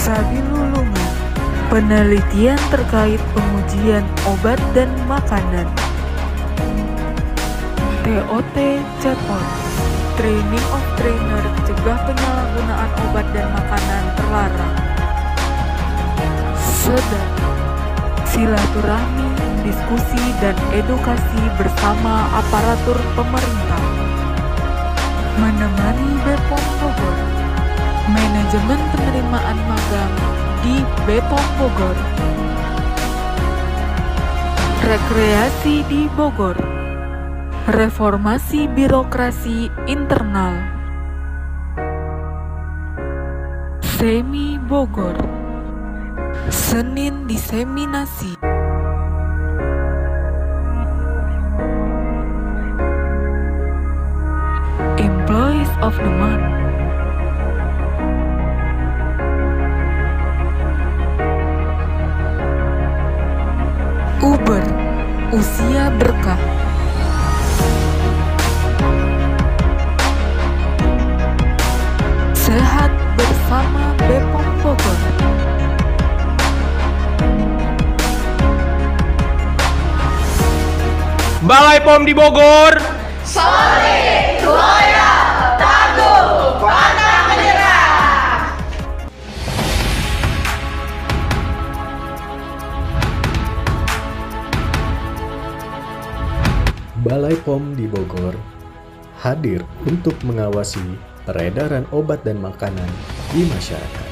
Sabilulungan, penelitian terkait pengujian obat dan makanan. TOT Chatbot, Training of Trainer cegah penyalahgunaan obat dan makanan terlarang. Sedang, silaturahmi, diskusi dan edukasi bersama aparatur pemerintah. Menemani BPOM Bogor, manajemen penerimaan magang di BPOM Bogor. Rekreasi di Bogor, reformasi birokrasi internal. Semi Bogor, Senin diseminasi. Employees of the Month. Uber, usia berkah. Sehat bersama BPOM Bogor. Balai POM di Bogor. Solid, loyal, tangguh, pantang menyerah. Balai POM di Bogor hadir untuk mengawasi peredaran obat dan makanan di masyarakat.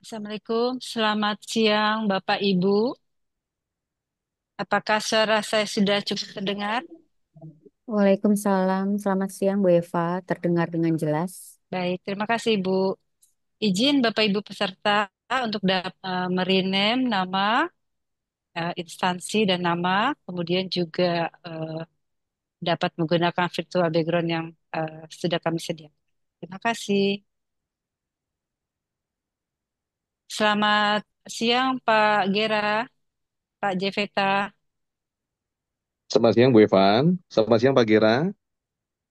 Assalamualaikum, selamat siang Bapak Ibu. Apakah suara saya sudah cukup terdengar? Waalaikumsalam, selamat siang Bu Eva, terdengar dengan jelas. Baik, terima kasih Ibu. Izin Bapak Ibu peserta untuk merename nama, instansi dan nama, kemudian juga eh, dapat menggunakan virtual background yang sudah kami sediakan. Terima kasih. Selamat siang Pak Gera, Pak Jeveta. Selamat siang Bu Evan, selamat siang Pak Gera,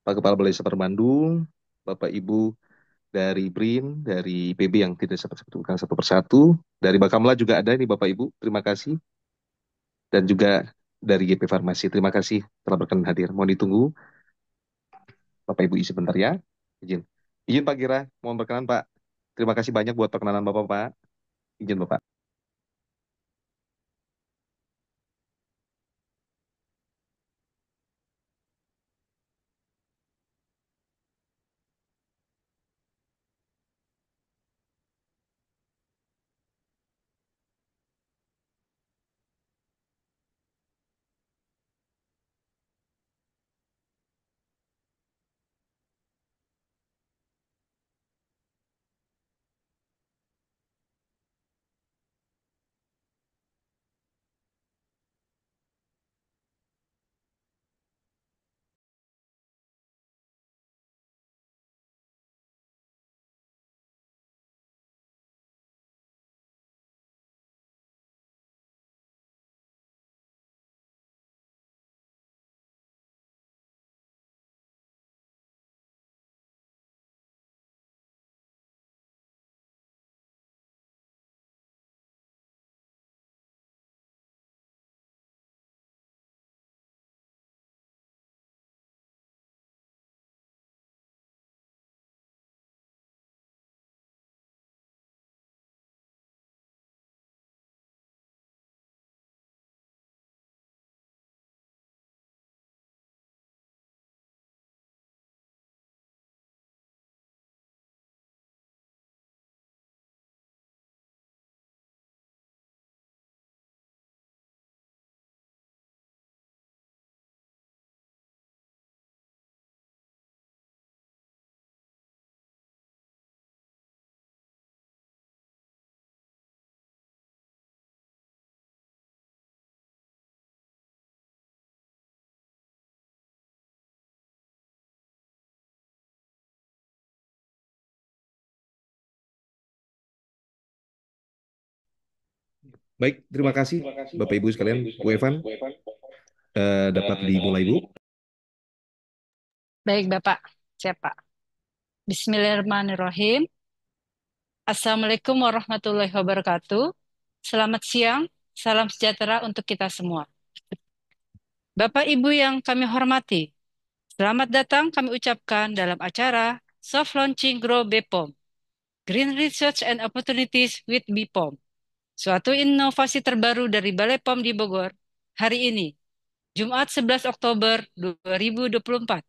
Pak Kepala Balai Seper Bandung, Bapak Ibu dari BRIN, dari IPB yang tidak sempat sebutkan satu persatu, dari Bakamla juga ada ini Bapak Ibu, terima kasih, dan juga dari GP Farmasi, terima kasih telah berkenan hadir. Mohon ditunggu, Bapak Ibu isi bentar ya, izin. Izin Pak Gera, mohon berkenan Pak. Terima kasih banyak buat perkenalan Bapak Pak, izin Bapak. Baik, terima kasih Bapak Ibu sekalian, Bu Evan, dapat dimulai Bu. Baik Bapak, siapa? Bismillahirrahmanirrahim. Assalamualaikum warahmatullahi wabarakatuh. Selamat siang, salam sejahtera untuk kita semua. Bapak Ibu yang kami hormati, selamat datang kami ucapkan dalam acara Soft Launching Grow BPOM, Green Research and Opportunities with BPOM, suatu inovasi terbaru dari Balai POM di Bogor, hari ini, Jumat 11 Oktober 2024.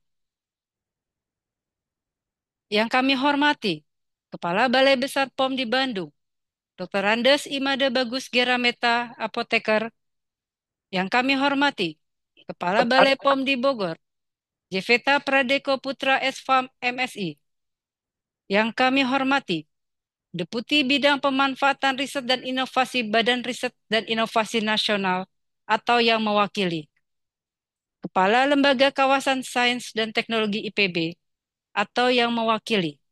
Yang kami hormati, Kepala Balai Besar POM di Bandung, Dr. Andes Imade Bagus Gerameta, Apoteker. Yang kami hormati, Kepala Balai POM di Bogor, Jeveta Pradeko Putra SFAM MSI. Yang kami hormati, Deputi Bidang Pemanfaatan Riset dan Inovasi Badan Riset dan Inovasi Nasional atau yang mewakili, Kepala Lembaga Kawasan Sains dan Teknologi IPB atau yang mewakili,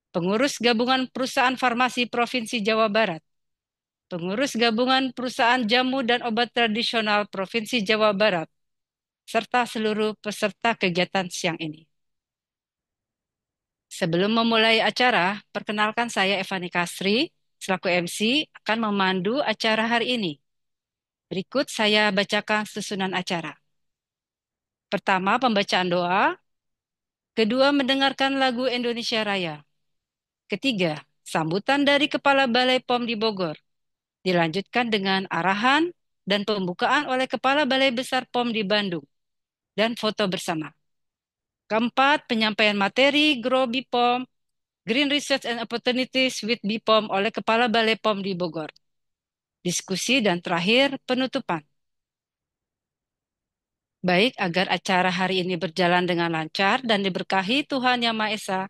Pengurus Gabungan Perusahaan Farmasi Provinsi Jawa Barat, Pengurus Gabungan Perusahaan Jamu dan Obat Tradisional Provinsi Jawa Barat, serta seluruh peserta kegiatan siang ini. Sebelum memulai acara, perkenalkan saya Evani Kasri, selaku MC akan memandu acara hari ini. Berikut saya bacakan susunan acara. Pertama, pembacaan doa. Kedua, mendengarkan lagu Indonesia Raya. Ketiga, sambutan dari Kepala Balai POM di Bogor. Dilanjutkan dengan arahan dan pembukaan oleh Kepala Balai Besar POM di Bandung. Dan foto bersama. Keempat, penyampaian materi GROW BPOM Green Research and Opportunities with BPOM oleh Kepala Balai POM di Bogor. Diskusi dan terakhir penutupan. Baik, agar acara hari ini berjalan dengan lancar dan diberkahi Tuhan Yang Maha Esa,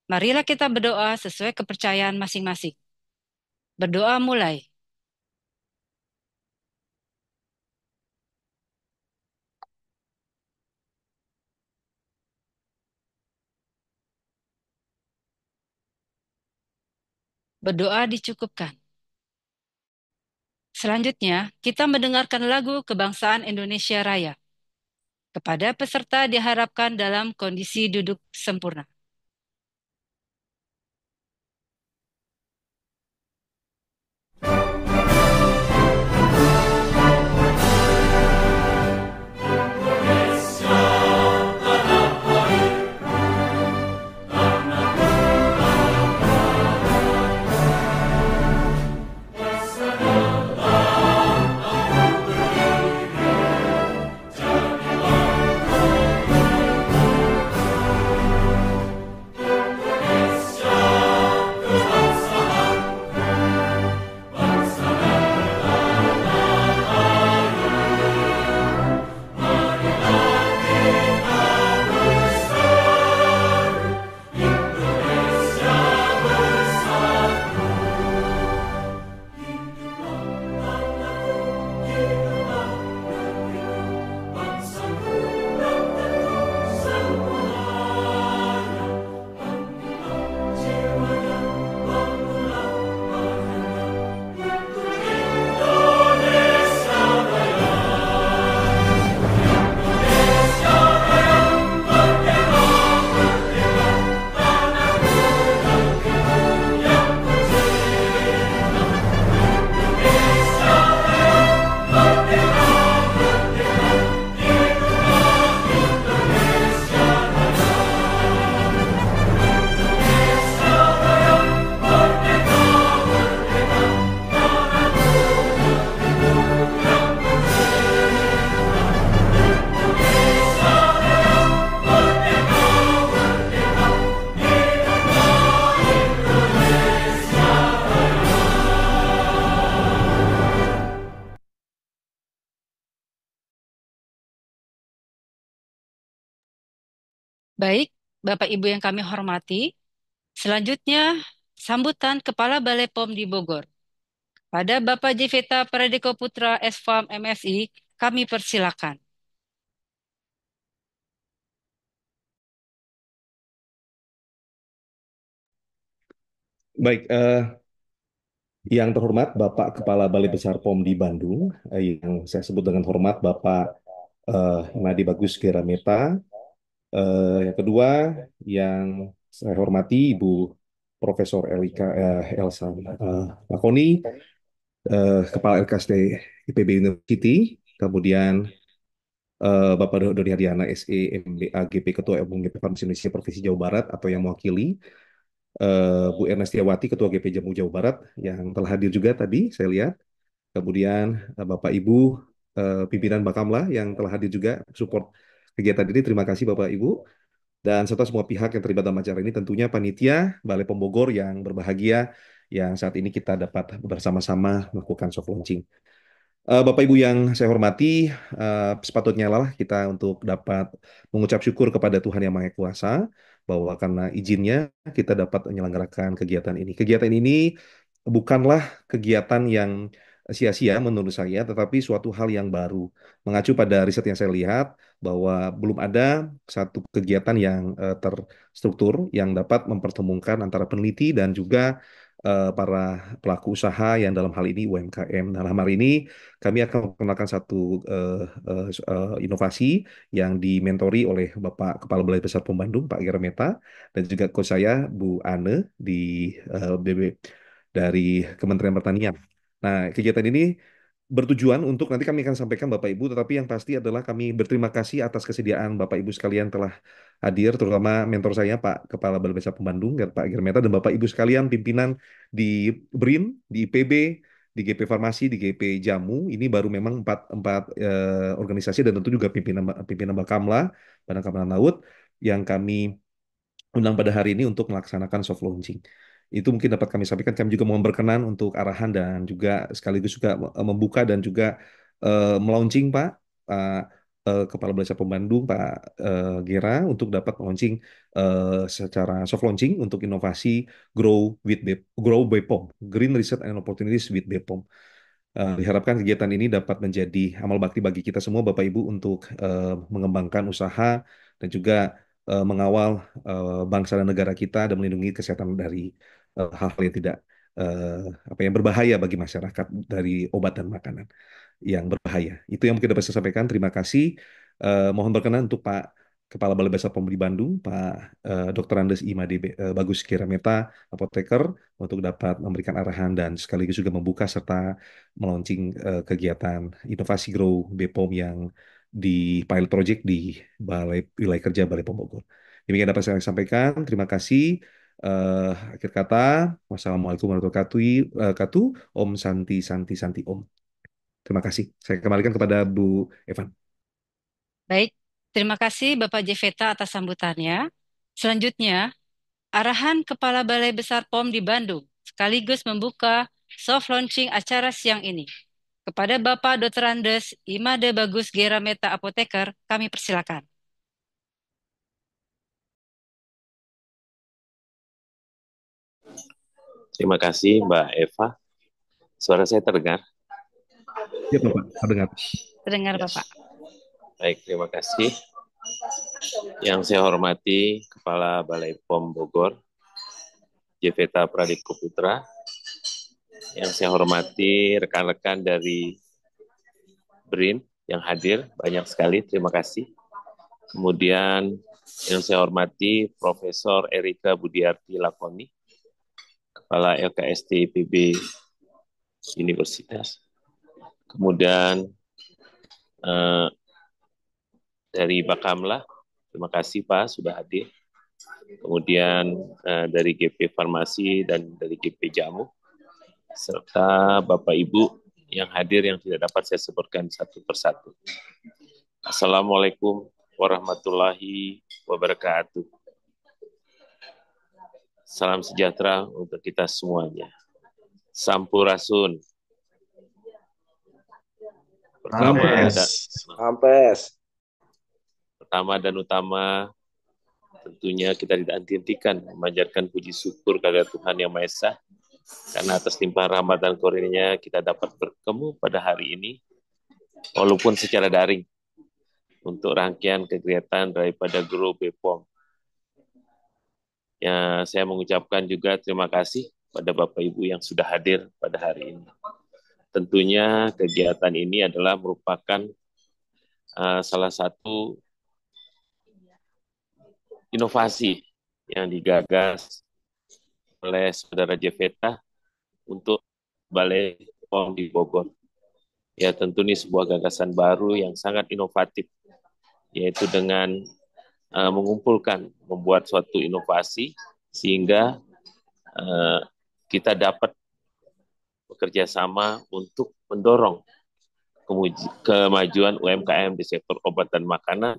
marilah kita berdoa sesuai kepercayaan masing-masing. Berdoa mulai. Berdoa dicukupkan. Selanjutnya, kita mendengarkan lagu Kebangsaan Indonesia Raya. Kepada peserta diharapkan dalam kondisi duduk sempurna. Baik, Bapak Ibu yang kami hormati, selanjutnya sambutan Kepala Balai POM di Bogor. Pada Bapak Jiveta Pradiko Putra S.Farm MSI, kami persilakan. Baik, yang terhormat Bapak Kepala Balai Besar POM di Bandung, yang saya sebut dengan hormat Bapak Imade Bagus Gerameta. Yang kedua, yang saya hormati Ibu Profesor Elsa Lakoni, Kepala LKSD IPB University, kemudian Bapak Dodi Hardiana SE MBA GP Ketua Umum GP Farmasi Indonesia Provinsi Jawa Barat atau yang mewakili, Bu Ernestiawati Ketua GP Jamu Jawa Barat yang telah hadir juga tadi saya lihat, kemudian Bapak Ibu pimpinan Bakamla yang telah hadir juga support kegiatan ini, terima kasih Bapak Ibu, dan serta semua pihak yang terlibat dalam acara ini, tentunya panitia Balai POM Bogor yang berbahagia yang saat ini kita dapat bersama-sama melakukan soft launching. Bapak Ibu yang saya hormati, sepatutnya lah kita untuk dapat mengucap syukur kepada Tuhan Yang Maha Kuasa bahwa karena izinnya kita dapat menyelenggarakan kegiatan ini. Kegiatan ini bukanlah kegiatan yang sia-sia menurut saya, tetapi suatu hal yang baru. Mengacu pada riset yang saya lihat bahwa belum ada satu kegiatan yang terstruktur yang dapat mempertemukan antara peneliti dan juga para pelaku usaha yang dalam hal ini UMKM. Nah, dalam hal ini kami akan memperkenalkan satu inovasi yang dimentori oleh Bapak Kepala Balai Besar POM Bandung, Pak Gerameta, dan juga coach saya, Bu Ane, di BB dari Kementerian Pertanian. Nah, kegiatan ini bertujuan untuk nanti kami akan sampaikan Bapak Ibu, tetapi yang pasti adalah kami berterima kasih atas kesediaan Bapak Ibu sekalian telah hadir, terutama mentor saya Pak Kepala Balai Besar POM Bandung, Pak Germeta, dan Bapak Ibu sekalian pimpinan di BRIN, di IPB, di GP Farmasi, di GP Jamu. Ini baru memang empat organisasi dan tentu juga pimpinan Bakamla, Badan Keamanan Laut yang kami undang pada hari ini untuk melaksanakan soft launching. Itu mungkin dapat kami sampaikan. Kami juga mohon berkenan untuk arahan dan juga sekaligus juga membuka dan juga melaunching Kepala Balai Pom Bandung Pak Gera untuk dapat launching secara soft launching untuk inovasi Grow BPOM, Green Research and Opportunities with BPOM. Diharapkan kegiatan ini dapat menjadi amal bakti bagi kita semua Bapak Ibu untuk mengembangkan usaha dan juga mengawal bangsa dan negara kita dan melindungi kesehatan dari hal-hal yang tidak yang berbahaya bagi masyarakat dari obat dan makanan yang berbahaya. Itu yang mungkin dapat saya sampaikan. Terima kasih. Mohon berkenan untuk Pak Kepala Balai Besar POM di Bandung, Pak Dr. Andes Imade Bagus Kirameta, apoteker, untuk dapat memberikan arahan dan sekaligus juga membuka serta melaunching kegiatan inovasi Grow BPOM yang di pilot project di Wilayah Kerja Balai POM Bogor. Demikian dapat saya sampaikan. Terima kasih. Akhir kata, wassalamualaikum warahmatullahi wabarakatuh. Om Santi Santi Santi Om. Terima kasih. Saya kembalikan kepada Bu Evan. Baik, terima kasih Bapak Jeveta atas sambutannya. Selanjutnya, arahan Kepala Balai Besar POM di Bandung sekaligus membuka soft launching acara siang ini. Kepada Bapak Dr. Andes Imade Bagus Gerameta Apoteker, kami persilakan. Terima kasih Mbak Eva. Suara saya terdengar? Ya Bapak, terdengar. Terdengar Bapak. Baik, terima kasih. Yang saya hormati Kepala Balai POM Bogor, Jeveta Pradipko Putra. Yang saya hormati rekan-rekan dari BRIN yang hadir, banyak sekali, terima kasih. Kemudian yang saya hormati Profesor Erika Budiarti Lakoni, Kepala LKST IPB Universitas. Kemudian dari Bakamla, terima kasih Pak sudah hadir. Kemudian dari GP Farmasi dan dari GP Jamu, serta Bapak Ibu yang hadir yang tidak dapat saya sebutkan satu persatu. Assalamualaikum warahmatullahi wabarakatuh. Salam sejahtera untuk kita semuanya. Sampurasun. Pertama dan utama, tentunya kita tidak henti-hentikan memanjatkan puji syukur kepada Tuhan Yang Maha Esa, karena atas limpahan rahmat dan karunia kita dapat bertemu pada hari ini, walaupun secara daring, untuk rangkaian kegiatan daripada Grow BPOM. Ya, saya mengucapkan juga terima kasih pada Bapak Ibu yang sudah hadir pada hari ini. Tentunya kegiatan ini adalah merupakan salah satu inovasi yang digagas oleh Saudara Jeveta untuk Balai POM di Bogor. Ya, tentu ini sebuah gagasan baru yang sangat inovatif, yaitu dengan mengumpulkan, membuat suatu inovasi sehingga kita dapat bekerja sama untuk mendorong kemajuan UMKM di sektor obat dan makanan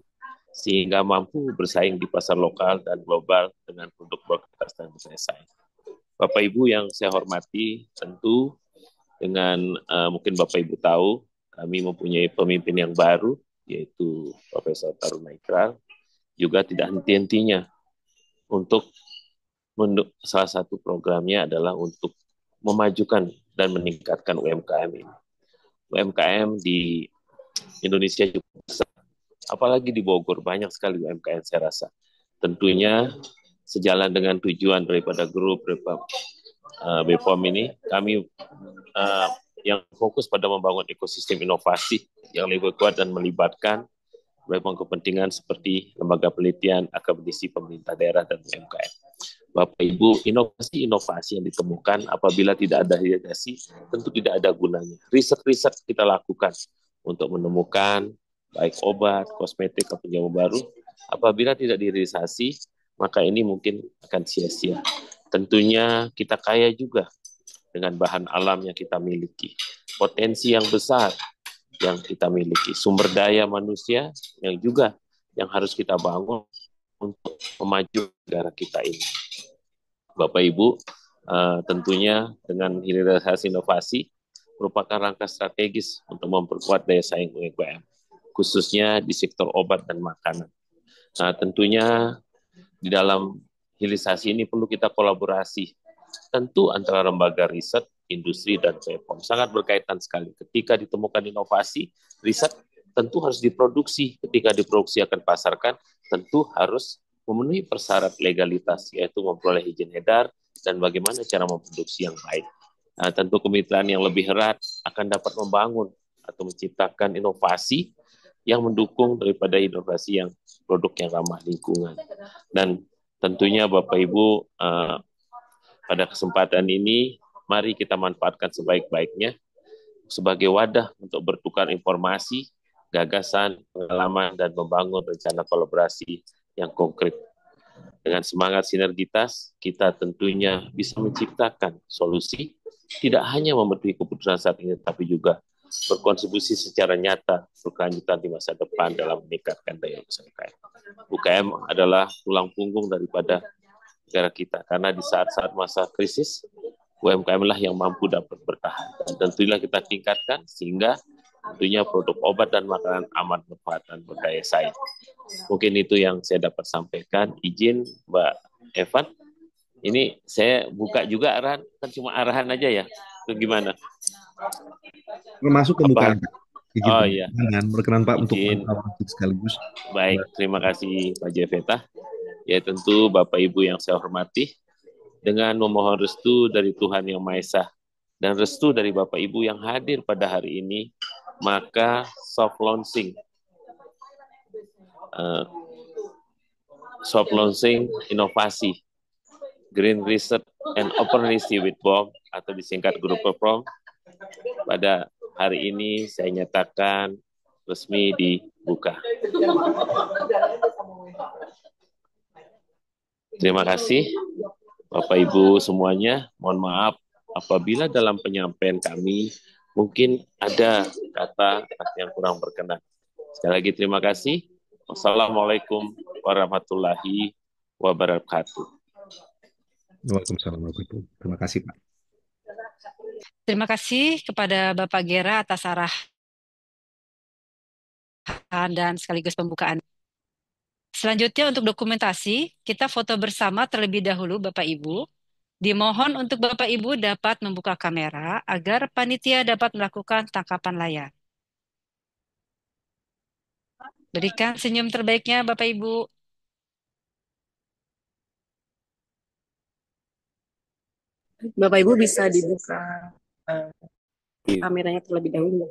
sehingga mampu bersaing di pasar lokal dan global dengan produk berkualitas dan bersaing. Bapak Ibu yang saya hormati, tentu dengan mungkin Bapak Ibu tahu, kami mempunyai pemimpin yang baru, yaitu Profesor Taruna Ikrar, juga tidak henti-hentinya untuk salah satu programnya adalah untuk memajukan dan meningkatkan UMKM ini. UMKM di Indonesia juga besar, apalagi di Bogor, banyak sekali UMKM saya rasa. Tentunya sejalan dengan tujuan daripada grup BPOM ini, kami yang fokus pada membangun ekosistem inovasi yang lebih kuat dan melibatkan berbagai kepentingan seperti lembaga penelitian, akademisi, pemerintah daerah, dan UMKM. Bapak Ibu, inovasi-inovasi yang ditemukan apabila tidak ada hidrasi, tentu tidak ada gunanya. Riset-riset kita lakukan untuk menemukan baik obat, kosmetik, atau jamu baru, apabila tidak direalisasi, maka ini mungkin akan sia-sia. Tentunya kita kaya juga dengan bahan alam yang kita miliki, potensi yang besar yang kita miliki, sumber daya manusia yang juga yang harus kita bangun untuk memajukan negara kita ini. Bapak Ibu, tentunya dengan hilirisasi inovasi merupakan langkah strategis untuk memperkuat daya saing UMKM, khususnya di sektor obat dan makanan. Nah, tentunya di dalam hilirisasi ini perlu kita kolaborasi, tentu antara lembaga riset, industri, dan BPOM. Sangat berkaitan sekali. Ketika ditemukan inovasi, riset tentu harus diproduksi. Ketika diproduksi akan pasarkan, tentu harus memenuhi persyarat legalitas, yaitu memperoleh izin edar dan bagaimana cara memproduksi yang baik. Nah, tentu kemitraan yang lebih erat akan dapat membangun atau menciptakan inovasi yang mendukung daripada inovasi yang produk yang ramah lingkungan. Dan tentunya Bapak Ibu, pada kesempatan ini mari kita manfaatkan sebaik-baiknya sebagai wadah untuk bertukar informasi, gagasan, pengalaman, dan membangun rencana kolaborasi yang konkret. Dengan semangat sinergitas, kita tentunya bisa menciptakan solusi, tidak hanya memenuhi kebutuhan saat ini, tapi juga berkontribusi secara nyata berkelanjutan di masa depan dalam meningkatkan daya usaha UKM. UKM adalah tulang punggung daripada negara kita, karena di saat-saat masa krisis, UMKM lah yang mampu dapat bertahan. Dan tentunya kita tingkatkan sehingga tentunya produk obat dan makanan aman bermanfaat dan berdaya saing. Mungkin itu yang saya dapat sampaikan. Izin Mbak Evan, ini saya buka juga arahan, kan cuma arahan aja ya, itu gimana? Termasuk pembukaan. Izin Oh iya. Dan berkenan Pak untuk Izin. sekaligus. Baik, terima kasih Pak Jeveta. Ya tentu Bapak Ibu yang saya hormati, dengan memohon restu dari Tuhan Yang Maha Esa dan restu dari Bapak Ibu yang hadir pada hari ini, maka soft launching inovasi Green Research and Opportunity with BOM atau disingkat Grup PROM pada hari ini saya nyatakan resmi dibuka. Terima kasih Bapak Ibu semuanya. Mohon maaf apabila dalam penyampaian kami mungkin ada kata yang kurang berkenan. Sekali lagi terima kasih. Wassalamualaikum warahmatullahi wabarakatuh. Waalaikumsalam warahmatullahi wabarakatuh. Terima kasih Pak. Terima kasih kepada Bapak Gera atas arahan dan sekaligus pembukaan. Selanjutnya untuk dokumentasi, kita foto bersama terlebih dahulu Bapak Ibu. Dimohon untuk Bapak Ibu dapat membuka kamera agar panitia dapat melakukan tangkapan layar. Berikan senyum terbaiknya Bapak Ibu. Bapak Ibu bisa dibuka kameranya terlebih dahulu.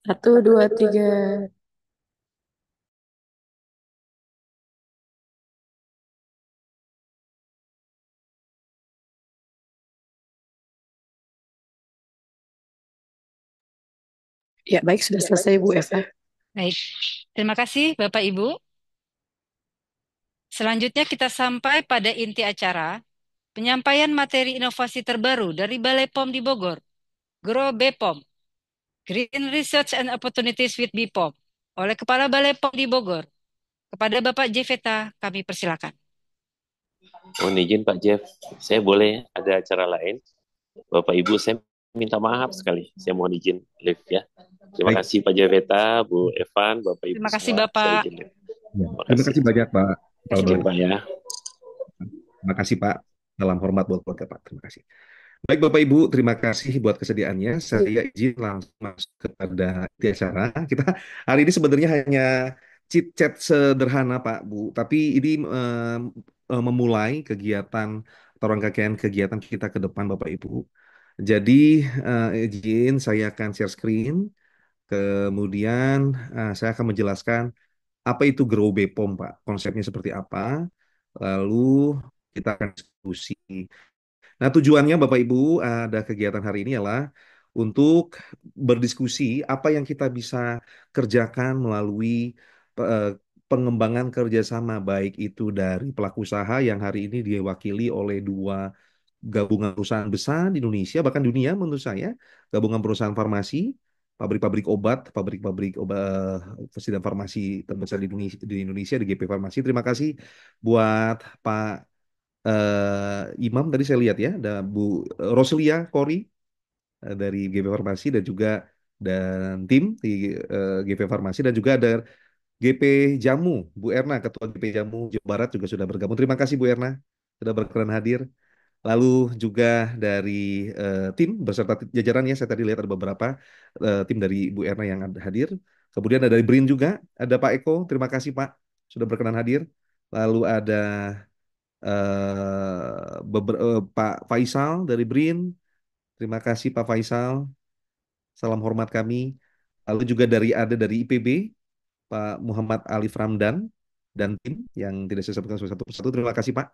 Satu, dua, tiga. Ya, baik, sudah selesai Bu Eva. Baik, terima kasih Bapak Ibu. Selanjutnya kita sampai pada inti acara, penyampaian materi inovasi terbaru dari Balai POM di Bogor, GRO BPOM, Green Research and Opportunities with BPOM, oleh Kepala Balai POM di Bogor. Kepada Bapak Jeveta, kami persilakan. Mohon izin Pak Jeff, saya boleh ada acara lain. Bapak Ibu, saya minta maaf sekali. Saya mohon izin live ya. Terima kasih Pak Jeveta, Bu Evan, Bapak Ibu. Terima kasih semua. Bapak. Saya izin live. Terima kasih banyak Pak. Izin Pak ya. Terima kasih Pak. Salam hormat buat keluarga Pak. Terima kasih. Baik Bapak Ibu, terima kasih buat kesediaannya. Saya izin langsung masuk kepada inti acara. Kita hari ini sebenarnya hanya chit chat sederhana Pak Bu, tapi ini memulai kegiatan atau rangkaian kegiatan kita ke depan Bapak Ibu. Jadi izin saya akan share screen. Kemudian saya akan menjelaskan apa itu Grow BPOM Pak, konsepnya seperti apa. Lalu kita akan diskusi. Nah, tujuannya Bapak Ibu ada kegiatan hari ini adalah untuk berdiskusi apa yang kita bisa kerjakan melalui pengembangan kerjasama baik itu dari pelaku usaha yang hari ini diwakili oleh dua gabungan perusahaan besar di Indonesia, bahkan dunia menurut saya, gabungan perusahaan farmasi, pabrik-pabrik obat, pabrik-pabrik obat, fasilitas farmasi terbesar di Indonesia, di GP Farmasi. Terima kasih buat Pak Imam, tadi saya lihat ya, ada Bu Roselia Kori dari GP Farmasi dan tim di GP Farmasi, dan juga ada GP Jamu, Bu Erna, Ketua GP Jamu Jawa Barat juga sudah bergabung. Terima kasih Bu Erna sudah berkenan hadir. Lalu juga dari tim beserta jajarannya, saya tadi lihat ada beberapa tim dari Bu Erna yang hadir. Kemudian ada dari BRIN juga, ada Pak Eko, terima kasih Pak sudah berkenan hadir. Lalu ada Pak Faisal dari BRIN, terima kasih Pak Faisal, salam hormat kami. Lalu juga ada dari IPB, Pak Muhammad Alif Ramdan dan tim yang tidak saya sebutkan satu persatu. Terima kasih Pak.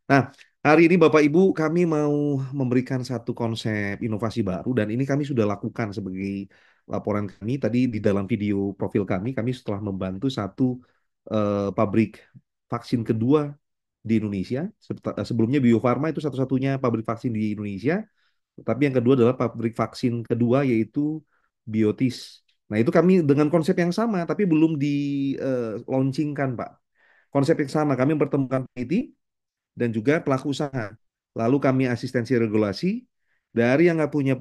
Nah, hari ini Bapak Ibu kami mau memberikan satu konsep inovasi baru, dan ini kami sudah lakukan sebagai laporan kami tadi di dalam video profil kami setelah membantu satu pabrik vaksin kedua di Indonesia. Sebelumnya Bio Farma itu satu-satunya pabrik vaksin di Indonesia, tapi yang kedua adalah pabrik vaksin kedua yaitu Biotis. Nah, itu kami dengan konsep yang sama tapi belum di launchingkan, Pak. Konsep yang sama, kami mempertemukan peneliti dan juga pelaku usaha. Lalu kami asistensi regulasi dari yang nggak punya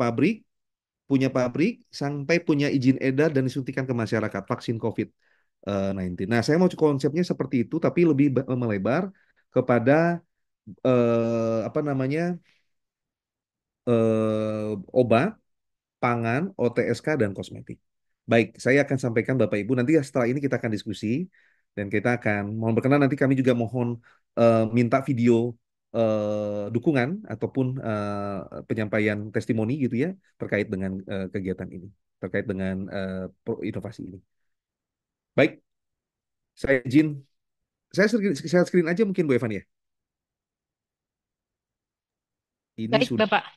pabrik sampai punya izin edar dan disuntikan ke masyarakat vaksin COVID-19. Nah, saya mau konsepnya seperti itu, tapi lebih melebar kepada apa namanya obat, pangan, OTSK, dan kosmetik. Baik, saya akan sampaikan Bapak Ibu. Nanti setelah ini kita akan diskusi dan kita akan mohon berkenan, nanti kami juga mohon minta video dukungan ataupun penyampaian testimoni gitu ya terkait dengan kegiatan ini, terkait dengan inovasi ini. Baik, saya izin, saya screen aja mungkin Bu Evan ya. Ini Baik, sudah, Bapak.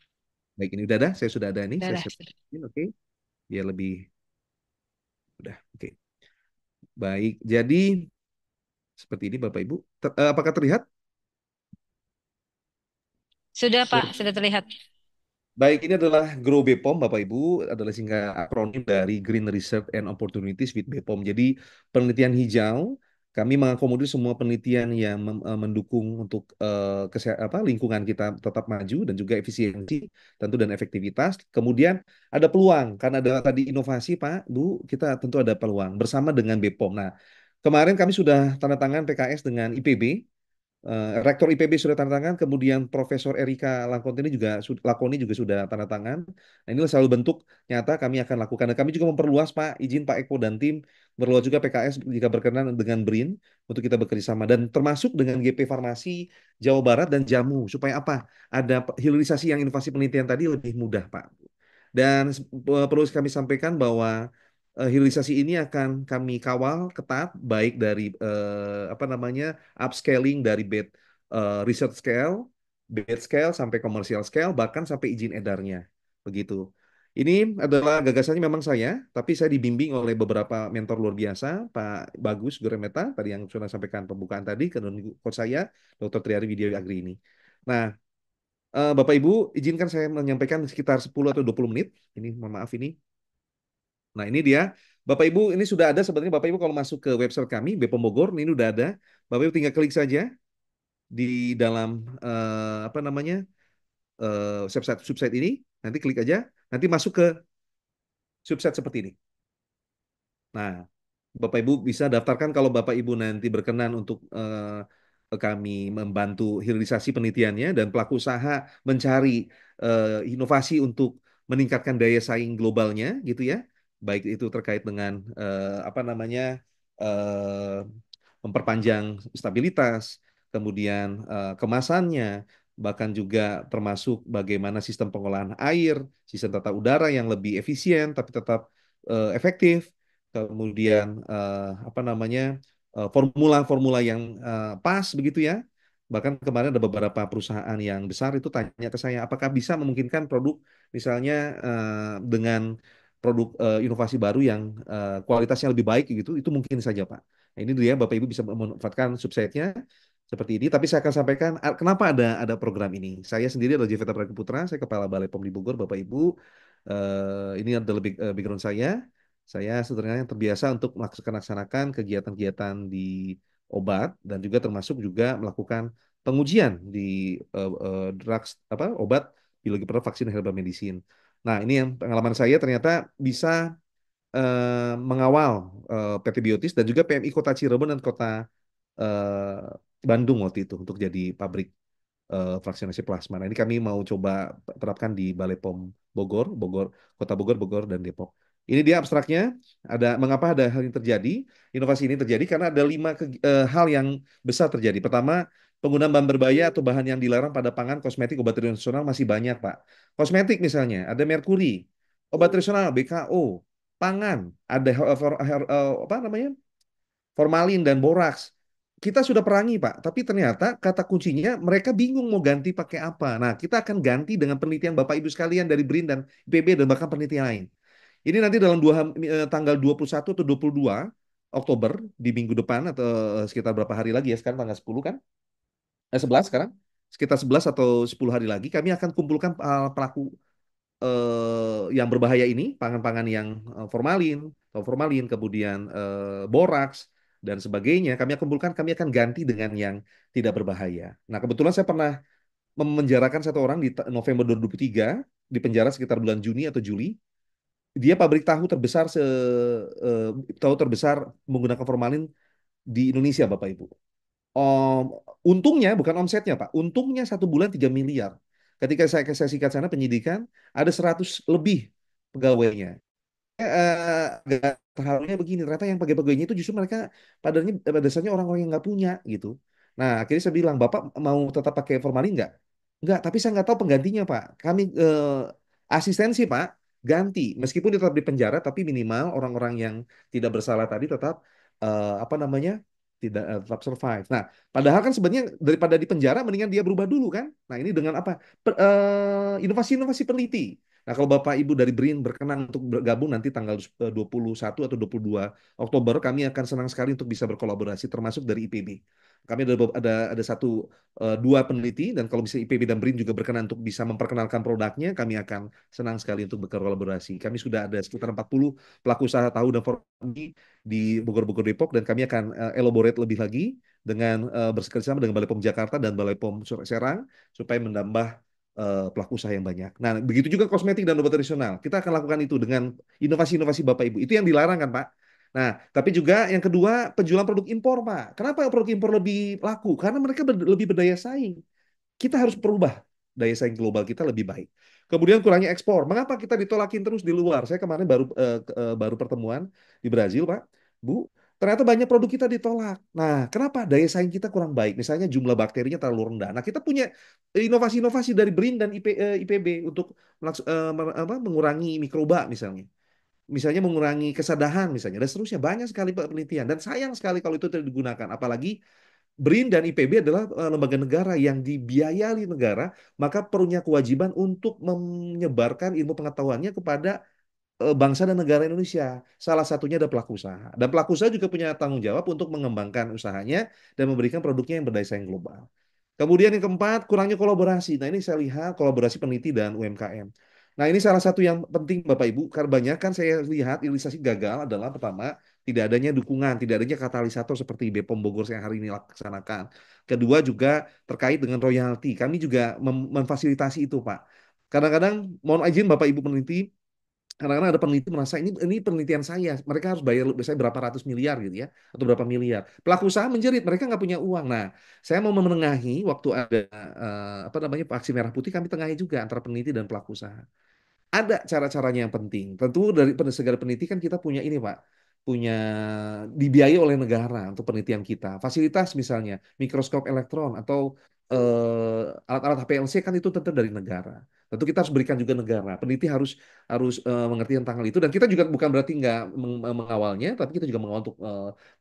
baik ini udah ada, saya sudah ada ini, Sudah saya ada. screen, oke, biar lebih udah, oke. Baik, jadi seperti ini Bapak Ibu. Apakah terlihat? Sudah, Pak, sudah terlihat. Baik, ini adalah GROW BPOM, Bapak Ibu, adalah singkat akronim dari Green Research and Opportunities with BPOM. Jadi, penelitian hijau, kami mengakomodir semua penelitian yang mendukung untuk lingkungan kita tetap maju dan juga efisiensi, tentu dan efektivitas. Kemudian ada peluang, karena ada tadi inovasi, Pak, Bu, kita tentu ada peluang bersama dengan BPOM. Nah, kemarin kami sudah tanda tangan PKS dengan IPB. Rektor IPB sudah tanda tangan, kemudian Profesor Erika Lakoni juga sudah tanda tangan. Nah, inilah selalu bentuk nyata kami akan lakukan. Dan kami juga memperluas Pak, izin Pak Eko dan tim, memperluas juga PKS jika berkenan dengan BRIN untuk kita bekerja sama, dan termasuk dengan GP Farmasi Jawa Barat dan Jamu, supaya apa? Ada hilirisasi yang inovasi penelitian tadi lebih mudah, Pak. Dan perlu kami sampaikan bahwa hilirisasi ini akan kami kawal ketat, baik dari upscaling dari research scale, bed scale sampai commercial scale, bahkan sampai izin edarnya, begitu. Ini adalah gagasannya memang saya, tapi saya dibimbing oleh beberapa mentor luar biasa, Pak Bagus Guremeta, tadi yang sudah sampaikan pembukaan tadi, ke coach saya, Dr. Triari Widya Agri ini. Nah, Bapak Ibu, izinkan saya menyampaikan sekitar 10 atau 20 menit. Ini, mohon maaf ini. Nah, ini dia. Bapak Ibu, ini sudah ada sebenarnya. Bapak Ibu kalau masuk ke website kami, BPOM Bogor, ini udah ada. Bapak Ibu tinggal klik saja di dalam subsite ini. Nanti klik aja. Nanti masuk ke subsite seperti ini. Nah, Bapak Ibu bisa daftarkan kalau Bapak Ibu nanti berkenan untuk kami membantu hilirisasi penelitiannya dan pelaku usaha mencari inovasi untuk meningkatkan daya saing globalnya gitu ya. Baik itu terkait dengan eh, memperpanjang stabilitas, kemudian kemasannya, bahkan juga termasuk bagaimana sistem pengolahan air, sistem tata udara yang lebih efisien tapi tetap efektif, kemudian formula-formula yang pas begitu ya. Bahkan kemarin ada beberapa perusahaan yang besar itu tanya ke saya, apakah bisa memungkinkan produk misalnya dengan produk inovasi baru yang kualitasnya lebih baik gitu, itu mungkin saja Pak. Nah, ini dia Bapak Ibu bisa memanfaatkan subside-nya seperti ini. Tapi saya akan sampaikan kenapa ada program ini. Saya sendiri adalah Jeveta Praga Putra, saya Kepala Balai POM di Bogor, Bapak Ibu. Ini adalah background saya. Saya sebenarnya terbiasa untuk melaksanakan kegiatan-kegiatan di obat dan juga termasuk juga melakukan pengujian di drugs apa obat biologi produk vaksin herbal medicine. Nah, ini yang pengalaman saya ternyata bisa mengawal PT Biotis dan juga PMI Kota Cirebon dan Kota Bandung waktu itu untuk jadi pabrik vaksinasi plasma. Nah, ini kami mau coba terapkan di Balai POM Bogor, Kota Bogor, Bogor dan Depok. Ini dia abstraknya. Mengapa ada hal yang terjadi? Inovasi ini terjadi karena ada 5 hal yang besar terjadi. Pertama, penggunaan bahan berbahaya atau bahan yang dilarang pada pangan, kosmetik, obat tradisional masih banyak, Pak. Kosmetik misalnya, ada merkuri, obat tradisional, BKO, pangan, ada apa namanya? Formalin dan boraks. Kita sudah perangi, Pak, tapi ternyata kata kuncinya mereka bingung mau ganti pakai apa. Nah, kita akan ganti dengan penelitian Bapak Ibu sekalian dari BRIN dan IPB dan bahkan penelitian lain. Ini nanti dalam tanggal 21 atau 22 Oktober di minggu depan atau sekitar berapa hari lagi ya sekarang tanggal 10 kan? 11 sekarang. Sekitar 11 atau 10 hari lagi kami akan kumpulkan pelaku yang berbahaya ini, pangan-pangan yang formalin, kemudian boraks dan sebagainya, kami akan kumpulkan, kami akan ganti dengan yang tidak berbahaya. Nah, kebetulan saya pernah memenjarakan satu orang di November 2023, di penjara sekitar bulan Juni atau Juli. Dia pabrik tahu terbesar menggunakan formalin di Indonesia, Bapak Ibu. Om, untungnya bukan omsetnya Pak, untungnya 1 bulan 3 miliar. Ketika saya singkat sana penyidikan, ada 100 lebih pegawainya. Agak terharunya begini, ternyata yang pegawai-pegawainya itu justru mereka pada dasarnya orang-orang yang nggak punya gitu. Nah, akhirnya saya bilang, Bapak mau tetap pakai formalin nggak? Nggak, tapi saya nggak tahu penggantinya Pak. Kami asistensi Pak, ganti. Meskipun dia tetap di penjara, tapi minimal orang-orang yang tidak bersalah tadi tetap apa namanya? Tidak tetap survive. Nah, padahal kan sebenarnya daripada di penjara mendingan dia berubah dulu kan. Nah, ini dengan apa? Inovasi-inovasi peneliti. Nah, kalau Bapak Ibu dari BRIN berkenan untuk bergabung nanti tanggal 21 atau 22 Oktober, kami akan senang sekali untuk bisa berkolaborasi termasuk dari IPB. Kami ada dua peneliti dan kalau bisa IPB dan BRIN juga berkenan untuk bisa memperkenalkan produknya, kami akan senang sekali untuk berkolaborasi. Kami sudah ada sekitar 40 pelaku usaha tahu dan formasi di Bogor-Bogor Depok dan kami akan elaborate lebih lagi dengan bekerjasama dengan Balai POM Jakarta dan Balai POM Serang supaya menambah pelaku usaha yang banyak. Nah, begitu juga kosmetik dan obat tradisional. Kita akan lakukan itu dengan inovasi-inovasi Bapak Ibu. Itu yang dilarang kan, Pak? Nah, tapi juga yang kedua, penjualan produk impor, Pak. Kenapa produk impor lebih laku? Karena mereka lebih berdaya saing. Kita harus berubah. Daya saing global kita lebih baik. Kemudian kurangnya ekspor. Mengapa kita ditolakin terus di luar? Saya kemarin baru pertemuan di Brazil, Pak. Bu, ternyata banyak produk kita ditolak. Nah, kenapa? Daya saing kita kurang baik. Misalnya jumlah bakterinya terlalu rendah. Nah, kita punya inovasi-inovasi dari BRIN dan IPB untuk mengurangi mikroba misalnya. Misalnya mengurangi kesadahan misalnya dan seterusnya banyak sekali penelitian dan sayang sekali kalau itu tidak digunakan apalagi BRIN dan IPB adalah lembaga negara yang dibiayai negara maka punya kewajiban untuk menyebarkan ilmu pengetahuannya kepada bangsa dan negara Indonesia. Salah satunya ada pelaku usaha. Dan pelaku usaha juga punya tanggung jawab untuk mengembangkan usahanya dan memberikan produknya yang berdaya saing global. Kemudian yang keempat, kurangnya kolaborasi. Nah, ini saya lihat kolaborasi peneliti dan UMKM. Nah, ini salah satu yang penting Bapak Ibu, karena banyak kan saya lihat ilustrasi gagal adalah pertama, tidak adanya dukungan, tidak adanya katalisator seperti BPOM Bogor yang hari ini laksanakan. Kedua juga terkait dengan royalti. Kami juga memfasilitasi itu, Pak. Kadang-kadang, mohon izin Bapak Ibu peneliti, kadang-kadang ada peneliti merasa ini penelitian saya, mereka harus bayar saya berapa ratus miliar gitu ya, atau berapa miliar. Pelaku usaha menjerit, mereka nggak punya uang. Nah, saya mau menengahi waktu ada apa namanya aksi merah putih, kami tengahi juga antara peneliti dan pelaku usaha. Ada cara-caranya yang penting. Tentu dari segala peneliti kan kita punya ini Pak, punya dibiayai oleh negara untuk penelitian kita. Fasilitas misalnya mikroskop elektron atau alat-alat HPLC kan itu tentu dari negara. Tentu kita harus berikan juga negara. Peneliti harus harus mengerti tentang hal itu dan kita juga bukan berarti nggak mengawalnya, tapi kita juga mengawal untuk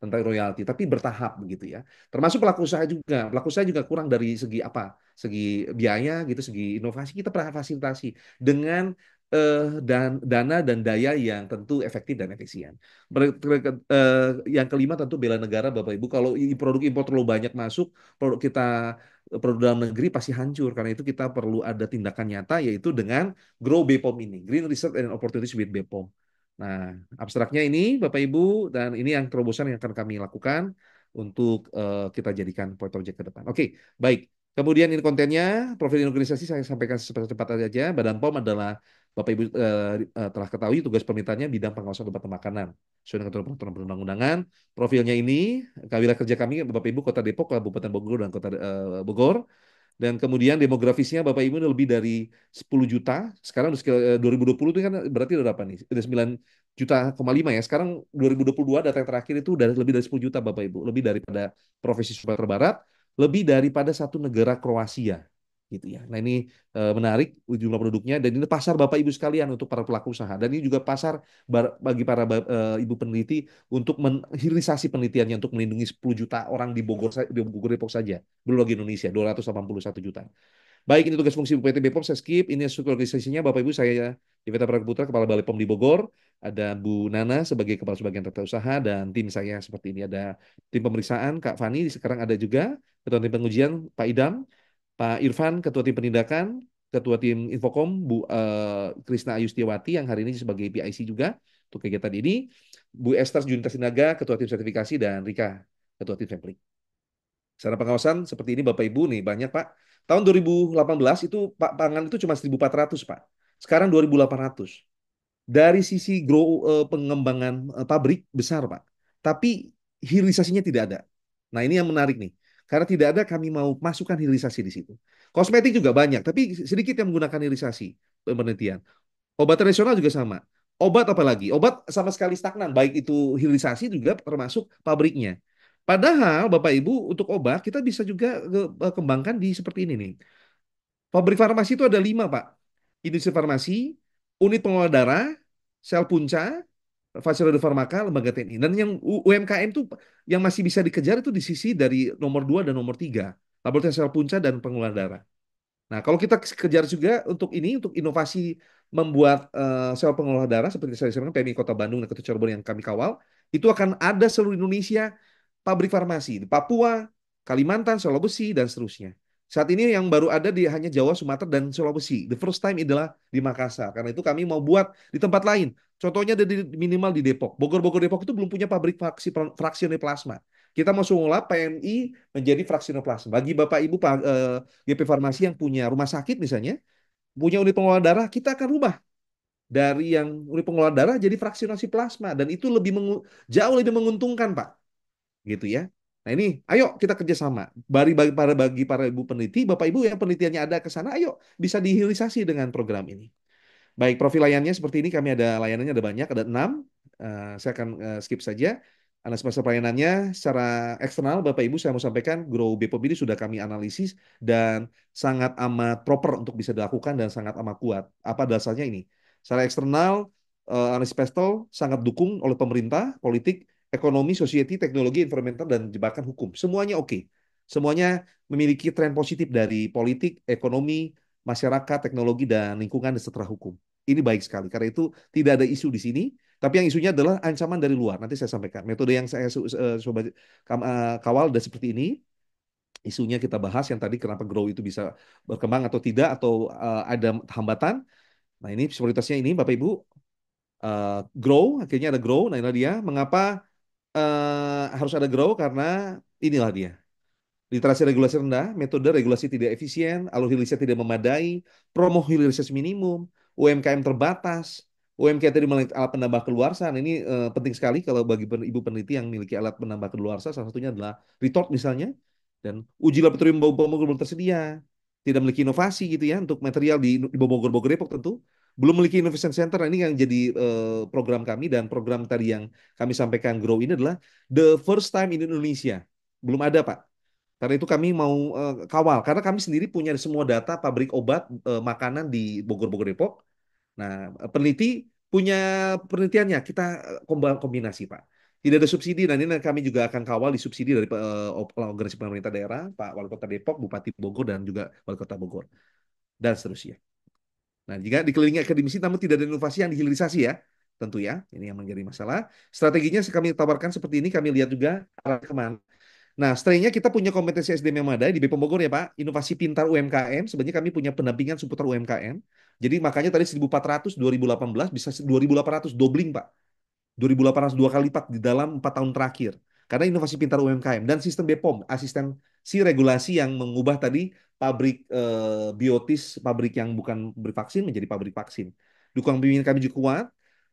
tentang royalti, tapi bertahap begitu ya. Termasuk pelaku usaha juga. Pelaku usaha juga kurang dari segi apa? Segi biaya gitu, segi inovasi kita pernah fasilitasi dengan dan dana dan daya yang tentu efektif dan efisien. Yang kelima tentu bela negara, Bapak Ibu. Kalau produk impor terlalu banyak masuk, produk dalam negeri pasti hancur. Karena itu kita perlu ada tindakan nyata, yaitu dengan Grow BPOM ini, Green Research and Opportunities with BPOM. Nah, abstraknya ini, Bapak Ibu, dan ini yang terobosan yang akan kami lakukan untuk kita jadikan proyek ke depan. Oke, baik. Kemudian ini kontennya, profil organisasi saya sampaikan cepat-cepat aja. Badan POM adalah Bapak Ibu telah ketahui tugas permintaannya bidang pengawasan obat dan makanan sesuai dengan peraturan perundang-undangan. Profilnya ini, wilayah kerja kami Bapak Ibu Kota Depok, Kabupaten Bogor dan Kota Bogor. Dan kemudian demografisnya Bapak Ibu lebih dari 10 juta. Sekarang 2020 itu kan berarti udah berapa nih? Udah 9,5 juta ya. Sekarang 2022 data yang terakhir itu udah lebih dari 10 juta Bapak Ibu. Lebih daripada provinsi Sumatera Barat, lebih daripada satu negara Kroasia gitu ya. Nah ini menarik jumlah penduduknya dan ini pasar Bapak Ibu sekalian untuk para pelaku usaha dan ini juga pasar bagi para ibu peneliti untuk menghilirisasi penelitiannya untuk melindungi 10 juta orang di Bogor di Bogor Depok saja. Belum lagi Indonesia 281 juta. Baik, ini tugas fungsi PT BPOM saya skip. Ini struktur organisasinya Bapak Ibu, saya Yeveta Praputra, Kepala Balai POM di Bogor. Ada Bu Nana sebagai Kepala Sebagian Tata Usaha dan tim saya seperti ini. Ada tim pemeriksaan Kak Fani, sekarang ada juga Ketua Tim Pengujian Pak Idam, Pak Irfan, Ketua Tim Penindakan, Ketua Tim Infokom, Bu Krisna Ayustiawati yang hari ini sebagai PIC juga untuk kegiatan ini, Bu Esther Junita Sinaga, Ketua Tim Sertifikasi, dan Rika, Ketua Tim Sampling. Secara pengawasan seperti ini Bapak Ibu nih, banyak Pak. Tahun 2018 itu Pak pangan itu cuma 1.400 Pak. Sekarang 2.800. Dari sisi pengembangan pabrik besar Pak. Tapi hilirisasinya tidak ada. Nah ini yang menarik nih. Karena tidak ada kami mau masukkan hilirisasi di situ. Kosmetik juga banyak, tapi sedikit yang menggunakan hilirisasi penelitian. Obat tradisional juga sama. Obat apa lagi? Obat sama sekali stagnan. Baik itu hilirisasi juga termasuk pabriknya. Padahal Bapak Ibu untuk obat kita bisa juga kembangkan di seperti ini nih. Pabrik farmasi itu ada 5 Pak. Industri farmasi, unit pengolah darah, sel punca, Fasilitator Farmaka, lembaga TNI. Dan yang UMKM itu yang masih bisa dikejar itu di sisi dari nomor 2 dan nomor 3. Laboratorium sel punca dan pengelolaan darah. Nah, kalau kita kejar juga untuk ini, untuk inovasi membuat sel pengolah darah seperti saya sampaikan PMI Kota Bandung dan Kota Cirebon yang kami kawal, itu akan ada seluruh Indonesia pabrik farmasi di Papua, Kalimantan, Sulawesi dan seterusnya. Saat ini yang baru ada di hanya Jawa, Sumatera dan Sulawesi. The first time adalah di Makassar. Karena itu kami mau buat di tempat lain. Contohnya ada minimal di Depok. Bogor Depok itu belum punya pabrik fraksioner plasma. Kita mau mengolah PMI menjadi fraksioner plasma. Bagi Bapak Ibu GP Farmasi yang punya rumah sakit misalnya, punya unit pengolahan darah, kita akan rubah dari yang unit pengolahan darah jadi fraksionasi plasma dan itu jauh lebih menguntungkan, Pak. Gitu ya. Nah ini, ayo kita kerjasama. Bagi para ibu peneliti, Bapak Ibu yang penelitiannya ada ke sana, ayo bisa dihilirisasi dengan program ini. Baik, profil layannya seperti ini. Kami ada layanannya ada banyak, ada 6. Saya akan skip saja. Analisis pelayanannya secara eksternal, Bapak Ibu saya mau sampaikan, Grow BPOM ini sudah kami analisis dan sangat amat proper untuk bisa dilakukan dan sangat amat kuat. Apa dasarnya ini? Secara eksternal, analisis pestel sangat dukung oleh pemerintah, politik, ekonomi, society, teknologi, environmental, dan jebakan hukum. Semuanya oke. Semuanya memiliki tren positif dari politik, ekonomi, masyarakat, teknologi, dan lingkungan dan setelah hukum. Ini baik sekali. Karena itu tidak ada isu di sini, tapi yang isunya adalah ancaman dari luar. Nanti saya sampaikan. Metode yang saya coba kawal dan seperti ini. Isunya kita bahas yang tadi kenapa Grow itu bisa berkembang atau tidak, atau ada hambatan. Nah ini prioritasnya ini Bapak Ibu. Grow, akhirnya ada Grow. Nah inilah dia. Mengapa harus ada Grow? Karena inilah dia. Literasi regulasi rendah, metode regulasi tidak efisien, alur hilirisasi tidak memadai, promo hilirisasi minimum, UMKM terbatas, UMKM tadi memiliki alat penambah keluarsaan. Ini penting sekali kalau bagi ibu peneliti yang memiliki alat penambah keluarsaan, salah satunya adalah retort misalnya, dan uji laboratorium Bogor belum tersedia, tidak memiliki inovasi gitu ya untuk material di Bogor Depok tentu, belum memiliki innovation center. Nah, ini yang jadi program kami dan program tadi yang kami sampaikan Grow ini adalah the first time in Indonesia. Belum ada Pak. Karena itu kami mau kawal, karena kami sendiri punya semua data pabrik obat makanan di Bogor Depok. Nah, peneliti punya penelitiannya, kita kombinasi Pak. Tidak ada subsidi, dan ini kami juga akan kawal di subsidi dari organisasi pemerintah daerah, Pak Wali Kota Depok, Bupati Bogor, dan juga Wali Kota Bogor, dan seterusnya. Nah, jika dikelilingi akademisi namun tidak ada inovasi yang dihilirisasi ya, tentu ya, ini yang menjadi masalah. Strateginya kami tawarkan seperti ini, kami lihat juga arah kemana. Nah, setelahnya kita punya kompetensi SDM yang memadai di BPOM Bogor ya Pak, inovasi pintar UMKM, sebenarnya kami punya pendampingan seputar UMKM. Jadi makanya tadi 1.400, 2018 bisa 2.800, doubling Pak. 2.800 dua kali lipat di dalam 4 tahun terakhir. Karena inovasi pintar UMKM dan sistem BPOM, asistensi regulasi yang mengubah tadi pabrik biotis, pabrik yang bukan pabrik vaksin menjadi pabrik vaksin. Dukungan pimpinan kami juga kuat.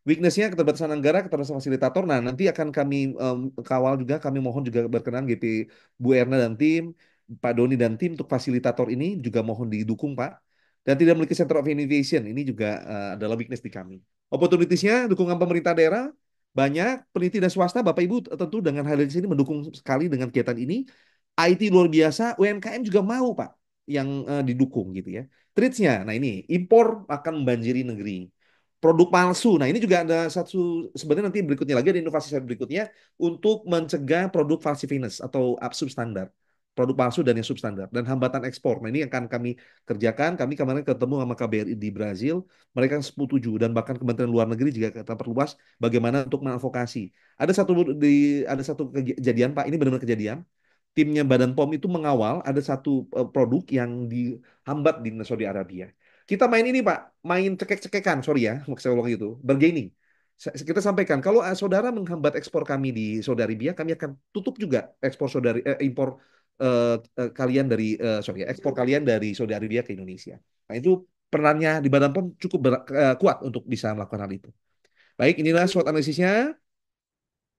Weakness-nya keterbatasan anggaran, keterbatasan fasilitator. Nah, nanti akan kami kawal juga, kami mohon juga berkenan GP Bu Erna dan tim, Pak Doni dan tim untuk fasilitator ini juga mohon didukung, Pak. Dan tidak memiliki Center of Innovation, ini juga adalah weakness di kami. Opportunities-nya, dukungan pemerintah daerah, banyak peneliti dan swasta, Bapak Ibu tentu dengan hal di sini mendukung sekali dengan kegiatan ini. IT luar biasa, UMKM juga mau Pak yang didukung gitu ya. Treats-nya, nah ini impor akan membanjiri negeri. Produk palsu, nah ini juga ada satu sebenarnya nanti berikutnya lagi ada inovasi berikutnya untuk mencegah produk falsifiness atau substandar, produk palsu dan yang substandar dan hambatan ekspor. Nah ini yang akan kami kerjakan. Kami kemarin ketemu sama KBRI di Brazil, mereka setuju dan bahkan Kementerian Luar Negeri juga kita perluas bagaimana untuk mengadvokasi. Ada satu kejadian Pak, ini benar-benar kejadian. Timnya Badan POM itu mengawal ada satu produk yang dihambat di Saudi Arabia. Kita main ini Pak, main cekek-cekekan, sorry ya, maksud saya ulang itu, bargaining. Kita sampaikan kalau saudara menghambat ekspor kami di Saudi Arabia, kami akan tutup juga ekspor impor kalian dari sorry ekspor kalian dari Saudi Arabia ke Indonesia. Nah itu perannya di Badan POM cukup kuat untuk bisa melakukan hal itu. Baik, inilah SWOT analisisnya.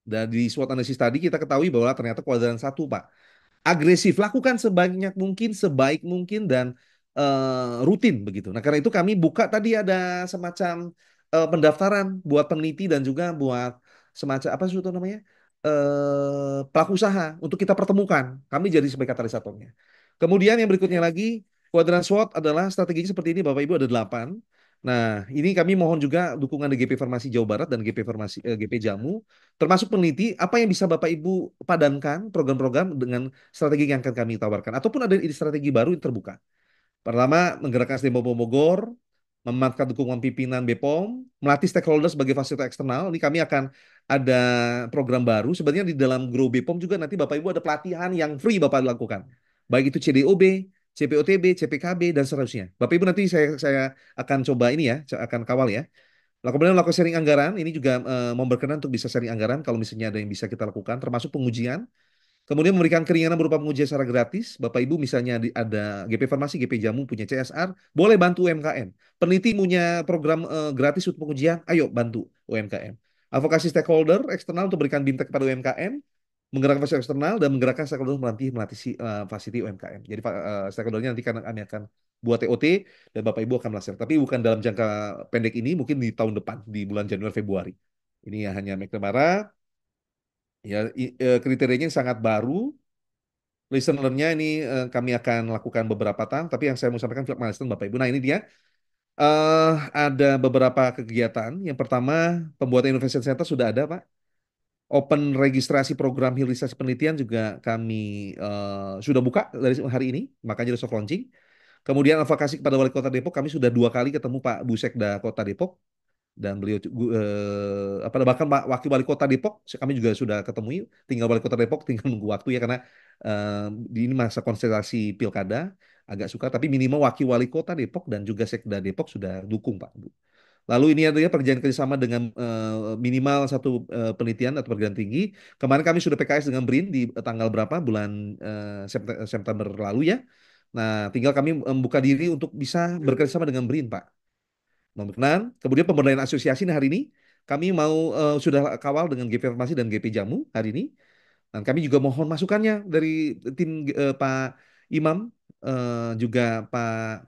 Dan di SWOT analisis tadi kita ketahui bahwa ternyata kuadran satu, Pak. Agresif, lakukan sebanyak mungkin, sebaik mungkin, dan rutin begitu. Nah, karena itu kami buka tadi ada semacam pendaftaran buat peneliti dan juga buat semacam apa sih itu namanya pelaku usaha untuk kita pertemukan. Kami jadi sebagai katalisatornya. Kemudian yang berikutnya lagi, kuadran SWOT adalah strateginya seperti ini, Bapak Ibu ada 8. Nah, ini kami mohon juga dukungan dari GP Farmasi Jawa Barat dan GP Jamu, termasuk peneliti, apa yang bisa Bapak Ibu padankan program-program dengan strategi yang akan kami tawarkan. Ataupun ada strategi baru yang terbuka. Pertama, menggerakkan SDM Bogor, memanfaatkan dukungan pimpinan BPOM, melatih stakeholder sebagai fasilitator eksternal. Ini kami akan ada program baru. Sebenarnya di dalam Grow BPOM juga nanti Bapak Ibu ada pelatihan yang free Bapak lakukan. Baik itu CDOB, CPOTB, CPKB, dan seterusnya. Bapak Ibu nanti saya akan coba ini ya, akan kawal ya. Kemudian melakukan sharing anggaran, ini juga mau berkenan untuk bisa sharing anggaran kalau misalnya ada yang bisa kita lakukan, termasuk pengujian. Kemudian memberikan keringanan berupa pengujian secara gratis. Bapak Ibu misalnya ada GP Farmasi, GP Jamu punya CSR, boleh bantu UMKM. Peneliti punya program gratis untuk pengujian, ayo bantu UMKM. Advokasi stakeholder eksternal untuk berikan bimtek kepada UMKM, menggerakkan fasilitas eksternal dan menggerakkan stakeholder melatih fasilitas UMKM. Jadi stakeholdernya nanti kami akan buat TOT dan Bapak Ibu akan melaksanakan. Tapi bukan dalam jangka pendek ini, mungkin di tahun depan di bulan Januari Februari. Ini ya hanya McNamara. Ya, kriterianya sangat baru. Listener-nya ini kami akan lakukan beberapa tahun, tapi yang saya mau sampaikan field milestone Bapak Ibu. Nah ini dia, ada beberapa kegiatan. Yang pertama, pembuatan Innovation Center sudah ada Pak. Open registrasi program hilirisasi penelitian juga kami sudah buka dari hari ini, makanya sudah soft launching. Kemudian advokasi kepada Wali Kota Depok, kami sudah 2 kali ketemu Pak Busekda Kota Depok dan beliau bahkan Pak Wakil Wali Kota Depok kami juga sudah ketemu, tinggal Wali Kota Depok tinggal nunggu waktu ya karena di ini masa konstelasi pilkada agak suka, tapi minimal Wakil Wali Kota Depok dan juga Sekda Depok sudah dukung Pak Bu. Lalu ini adalah perjanjian kerjasama dengan minimal satu penelitian atau perguruan tinggi. Kemarin kami sudah PKS dengan BRIN di tanggal berapa bulan September lalu ya. Nah, tinggal kami membuka diri untuk bisa bekerjasama dengan BRIN Pak. Berkenan. Kemudian pemberdayaan asosiasi hari ini kami mau sudah kawal dengan GP Farmasi dan GP Jamu hari ini. Dan kami juga mohon masukannya dari tim Pak Imam, juga Pak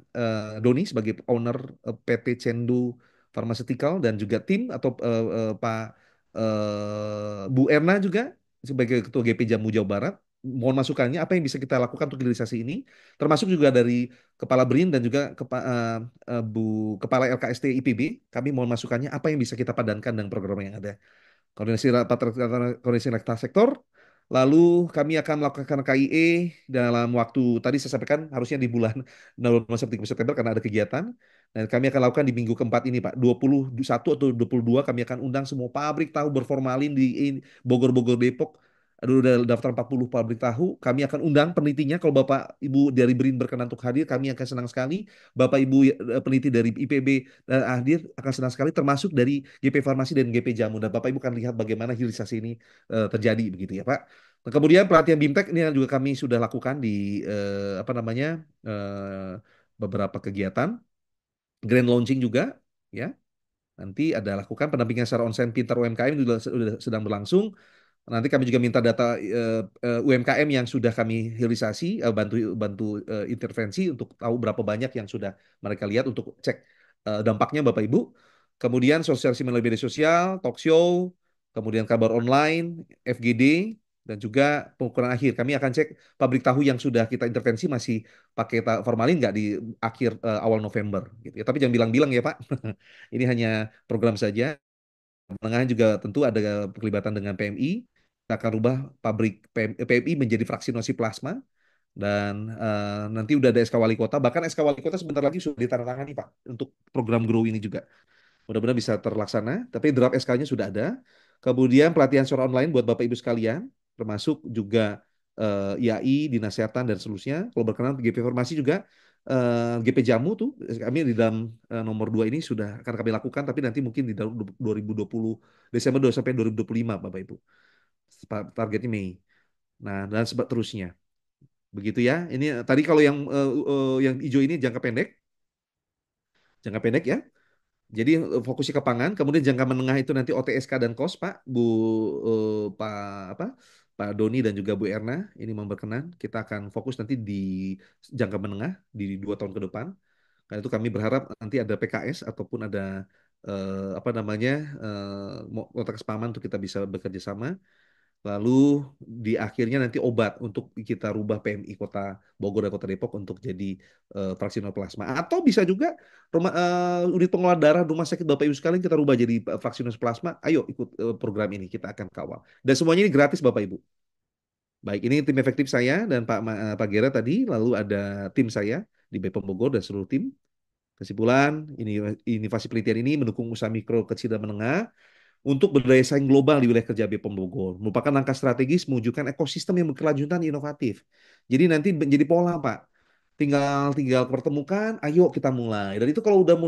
Doni sebagai owner PT Cendu Pharmaceutical dan juga tim atau Pak Bu Erna juga sebagai Ketua GP Jamu Jawa Barat. Mohon masukannya apa yang bisa kita lakukan untuk hilirisasi ini, termasuk juga dari Kepala BRIN dan juga Bu Kepala LKST IPB. Kami mohon masukannya apa yang bisa kita padankan dengan program yang ada. Koordinasi rapat koordinasi lintas sektor, Lalu kami akan melakukan KIE dalam waktu tadi saya sampaikan harusnya di bulan November sampai 30 September karena ada kegiatan. Dan kami akan lakukan di minggu keempat ini, Pak. 21 atau 22 kami akan undang semua pabrik tahu berformalin di Bogor-Bogor Depok. Aduh, udah daftar 40 pabrik tahu. Kami akan undang penelitinya. Kalau Bapak Ibu dari BRIN berkenan untuk hadir, kami akan senang sekali. Bapak Ibu peneliti dari IPB hadir akan senang sekali, termasuk dari GP Farmasi dan GP Jamu. Dan Bapak Ibu akan lihat bagaimana hilirisasi ini terjadi begitu ya, Pak. Nah, kemudian pelatihan BIMTEK ini yang juga kami sudah lakukan di apa namanya beberapa kegiatan, grand launching juga, ya. Nanti ada lakukan pendampingan secara onsite pintar UMKM juga sudah sedang berlangsung. Nanti kami juga minta data UMKM yang sudah kami hilirisasi, bantu bantu intervensi untuk tahu berapa banyak yang sudah mereka lihat untuk cek dampaknya Bapak Ibu. Kemudian sosialisasi melalui media sosial, talk show, kemudian kabar online, FGD, dan juga pengukuran akhir. Kami akan cek pabrik tahu yang sudah kita intervensi masih pakai formalin nggak di akhir awal November gitu ya. Tapi jangan bilang-bilang ya Pak. Ini hanya program saja. Menengah juga tentu ada keterlibatan dengan PMI. Kita akan rubah pabrik PMI menjadi fraksinasi plasma dan nanti udah ada SK Wali Kota. Bahkan SK Wali Kota sebentar lagi sudah ditandatangani Pak untuk program Grow ini juga. Mudah-mudahan bisa terlaksana. Tapi draft SK-nya sudah ada. Kemudian pelatihan secara online buat Bapak Ibu sekalian, termasuk juga IAI, Dinas Kesehatan dan seterusnya. Kalau berkenan GP Farmasi juga GP Jamu tuh kami di dalam nomor 2 ini sudah akan kami lakukan, tapi nanti mungkin di dalam 2020 Desember sampai 2025 Bapak Ibu. Targetnya Mei. Nah, dan seterusnya. Begitu ya. Ini tadi kalau yang hijau ini jangka pendek. Jangka pendek ya. Jadi fokusnya ke pangan, kemudian jangka menengah itu nanti OTSK dan KOS Pak, Pak apa? Pak Doni dan juga Bu Erna ini memberkenan. Kita akan fokus nanti di jangka menengah di 2 tahun ke depan. Karena itu kami berharap nanti ada PKS ataupun ada apa namanya kontrak kesepahaman untuk kita bisa bekerja sama. Lalu di akhirnya nanti obat untuk kita rubah PMI Kota Bogor dan Kota Depok untuk jadi fraksional plasma. Atau bisa juga unit pengelola darah rumah sakit Bapak Ibu sekalian kita rubah jadi fraksional plasma. Ayo ikut program ini, kita akan kawal. Dan semuanya ini gratis Bapak Ibu. Baik, ini tim efektif saya dan Pak Gera tadi, lalu ada tim saya di BPOM Bogor dan seluruh tim. Kesimpulan, inovasi penelitian ini mendukung usaha mikro, kecil, dan menengah untuk berdaya saing global di wilayah kerja BPOM Bogor. Merupakan langkah strategis mewujudkan ekosistem yang berkelanjutan dan inovatif. Jadi nanti menjadi pola, Pak. Tinggal pertemukan, ayo kita mulai. Dan itu kalau udah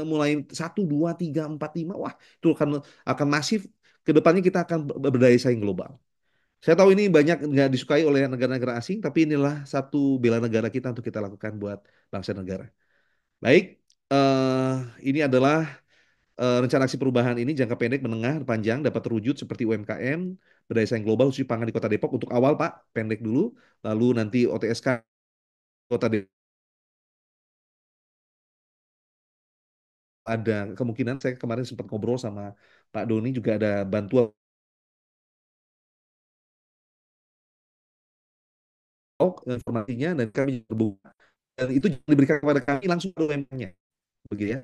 mulai 1, 2, 3, 4, 5, wah itu akan masif. Kedepannya kita akan berdaya saing global. Saya tahu ini banyak nggak disukai oleh negara-negara asing, tapi inilah satu bela negara kita untuk kita lakukan buat bangsa negara. Baik, eh, ini adalah rencana aksi perubahan ini jangka pendek, menengah, panjang dapat terwujud seperti UMKM, berdaya saing global khususnya pangan di Kota Depok untuk awal Pak, pendek dulu, lalu nanti OTSK Kota Depok ada kemungkinan saya kemarin sempat ngobrol sama Pak Doni juga ada bantuan informasinya dan kami terbuka dan itu jangan diberikan kepada kami langsung ke UMKM-nya, begitu ya.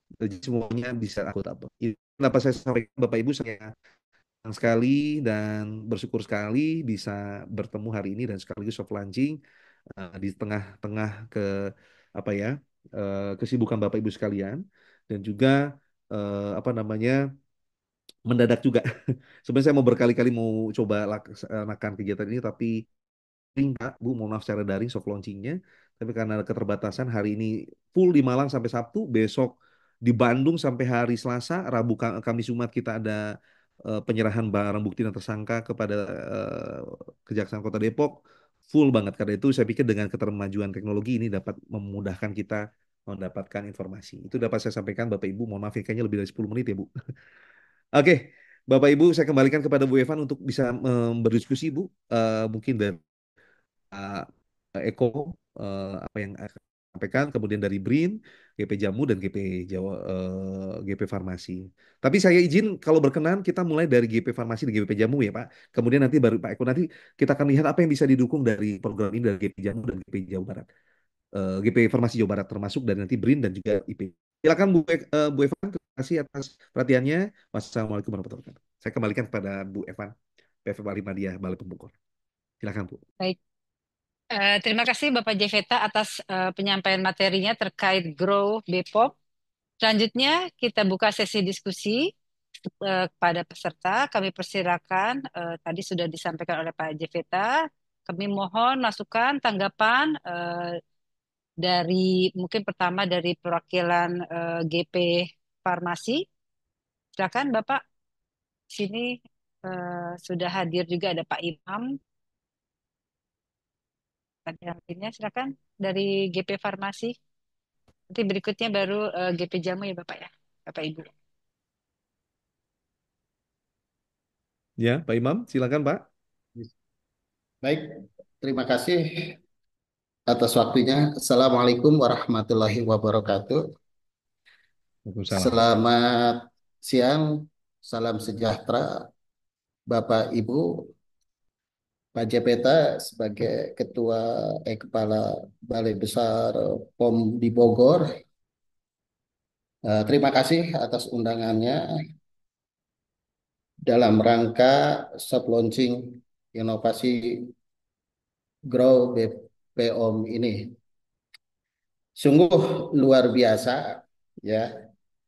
Jadi semuanya bisa aku apa. Ini kenapa saya sampaikan Bapak Ibu saya senang sekali dan bersyukur sekali bisa bertemu hari ini dan sekaligus soft launching di tengah-tengah ke apa ya kesibukan Bapak Ibu sekalian dan juga apa namanya mendadak juga. Sebenarnya saya mau berkali-kali mau coba laksanakan kegiatan ini tapi Pak, Bu, mohon maaf secara daring soft launchingnya. Tapi karena keterbatasan hari ini full di Malang sampai Sabtu, besok di Bandung sampai hari Selasa, Rabu, Kamis, Jumat kita ada penyerahan barang bukti dan tersangka kepada Kejaksaan Kota Depok. Full banget. Karena itu saya pikir dengan ketermajuan teknologi ini dapat memudahkan kita mendapatkan informasi. Itu dapat saya sampaikan Bapak Ibu. Mohon maaf ya, kayaknya lebih dari 10 menit ya Bu. Oke, Bapak Ibu saya kembalikan kepada Bu Evan untuk bisa berdiskusi Bu. Mungkin dari Eko apa yang akan sampaikan, kemudian dari BRIN, GP Jamu dan GP Jawa GP Farmasi. Tapi saya izin kalau berkenan kita mulai dari GP Farmasi dan GP Jamu ya Pak. Kemudian nanti baru Pak Eko nanti kita akan lihat apa yang bisa didukung dari program ini dari GP Jamu dan GP Jawa Barat. GP Farmasi Jawa Barat termasuk dari nanti BRIN dan juga IP. Silakan Bu Evan, terima kasih atas perhatiannya. Wassalamualaikum warahmatullahi wabarakatuh. Saya kembalikan kepada Bu Evan, PV Bali Media, Balai Pembogor. Silakan Bu. Baik. Terima kasih Bapak Jeveta atas penyampaian materinya terkait Grow Bepom. Selanjutnya kita buka sesi diskusi kepada peserta. Kami persilakan, tadi sudah disampaikan oleh Pak Jeveta. Kami mohon masukan, tanggapan dari mungkin pertama dari perwakilan GP Farmasi. Silakan Bapak. Sini sudah hadir juga ada Pak Imam. Ada yang lainnya silakan dari GP Farmasi. Nanti berikutnya baru GP Jamu ya Bapak ya, Bapak Ibu. Ya, Pak Imam, silakan Pak. Baik, terima kasih atas waktunya. Assalamualaikum warahmatullahi wabarakatuh. Waalaikumsalam. Selamat siang, salam sejahtera, Bapak Ibu, Pak Jepeta sebagai Kepala Balai Besar POM di Bogor. Terima kasih atas undangannya dalam rangka soft launching inovasi Grow BPOM ini. Sungguh luar biasa ya,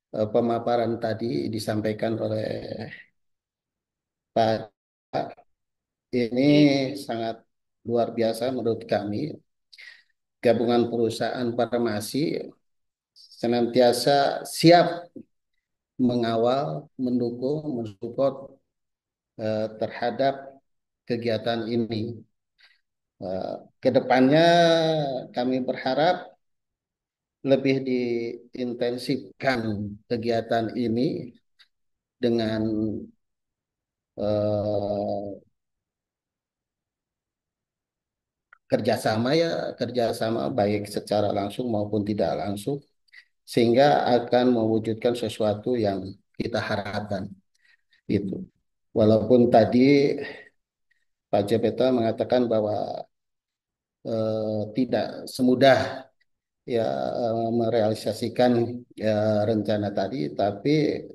pemaparan tadi disampaikan oleh Pak. Ini sangat luar biasa menurut kami. Gabungan perusahaan farmasi senantiasa siap mengawal, mendukung, mensupport terhadap kegiatan ini. Kedepannya kami berharap lebih diintensifkan kegiatan ini dengan kerjasama baik secara langsung maupun tidak langsung, sehingga akan mewujudkan sesuatu yang kita harapkan. Itu. Walaupun tadi Pak Jepeta mengatakan bahwa tidak semudah ya merealisasikan rencana tadi, tapi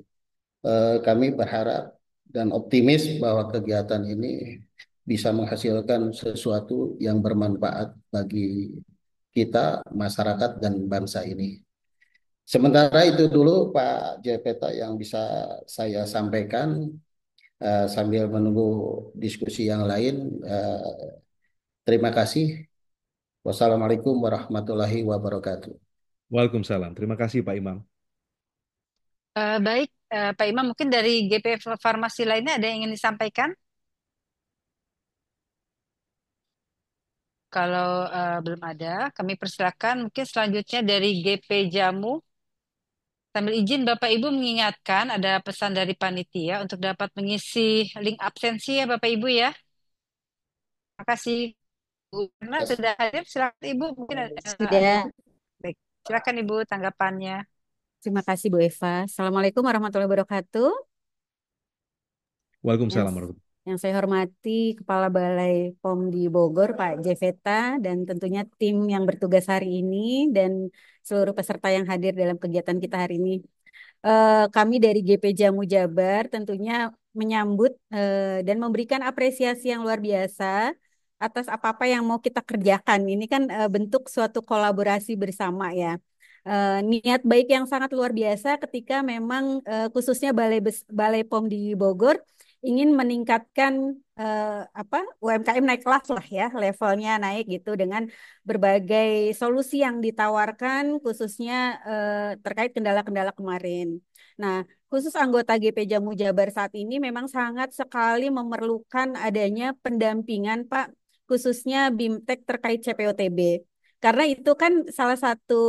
kami berharap dan optimis bahwa kegiatan ini bisa menghasilkan sesuatu yang bermanfaat bagi kita, masyarakat, dan bangsa ini. Sementara itu dulu Pak Jepeta yang bisa saya sampaikan sambil menunggu diskusi yang lain. Terima kasih. Wassalamualaikum warahmatullahi wabarakatuh. Waalaikumsalam. Terima kasih Pak Imam. Baik, Pak Imam, mungkin dari GP Farmasi lainnya ada yang ingin disampaikan? Kalau belum ada, kami persilakan mungkin selanjutnya dari GP Jamu. Sambil izin Bapak Ibu mengingatkan ada pesan dari panitia untuk dapat mengisi link absensi ya Bapak Ibu ya. Terima kasih. Bu. Karena sudah hadir, silakan Ibu mungkin Sudah. Baik, silakan Ibu tanggapannya. Terima kasih Bu Eva. Assalamualaikum warahmatullahi wabarakatuh. Waalaikumsalam warahmatullahi. Yang saya hormati Kepala Balai POM di Bogor, Pak Jeveta, dan tentunya tim yang bertugas hari ini dan seluruh peserta yang hadir dalam kegiatan kita hari ini. Kami dari GP Jamu Jabar tentunya menyambut dan memberikan apresiasi yang luar biasa atas apa-apa yang mau kita kerjakan. Ini kan bentuk suatu kolaborasi bersama ya. Niat baik yang sangat luar biasa ketika memang khususnya Balai POM di Bogor ingin meningkatkan UMKM naik kelas lah ya, levelnya naik gitu dengan berbagai solusi yang ditawarkan khususnya terkait kendala-kendala kemarin. Nah, khusus anggota GP Jamu Jabar saat ini memang sangat sekali memerlukan adanya pendampingan Pak, khususnya BIMTEK terkait CPOTB. Karena itu kan salah satu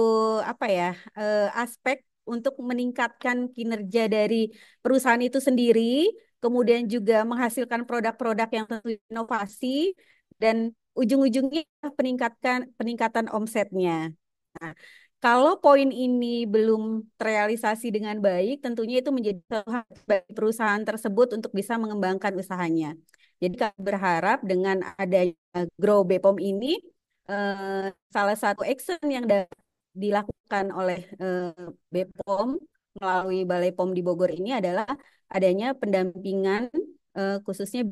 aspek untuk meningkatkan kinerja dari perusahaan itu sendiri, kemudian juga menghasilkan produk-produk yang tentu inovasi dan ujung-ujungnya peningkatan omsetnya. Nah, kalau poin ini belum terrealisasi dengan baik, tentunya itu menjadi hal bagi perusahaan tersebut untuk bisa mengembangkan usahanya. Jadi kami berharap dengan adanya Grow Bepom ini, salah satu action yang dilakukan oleh Bepom melalui Balai POM di Bogor ini adalah adanya pendampingan khususnya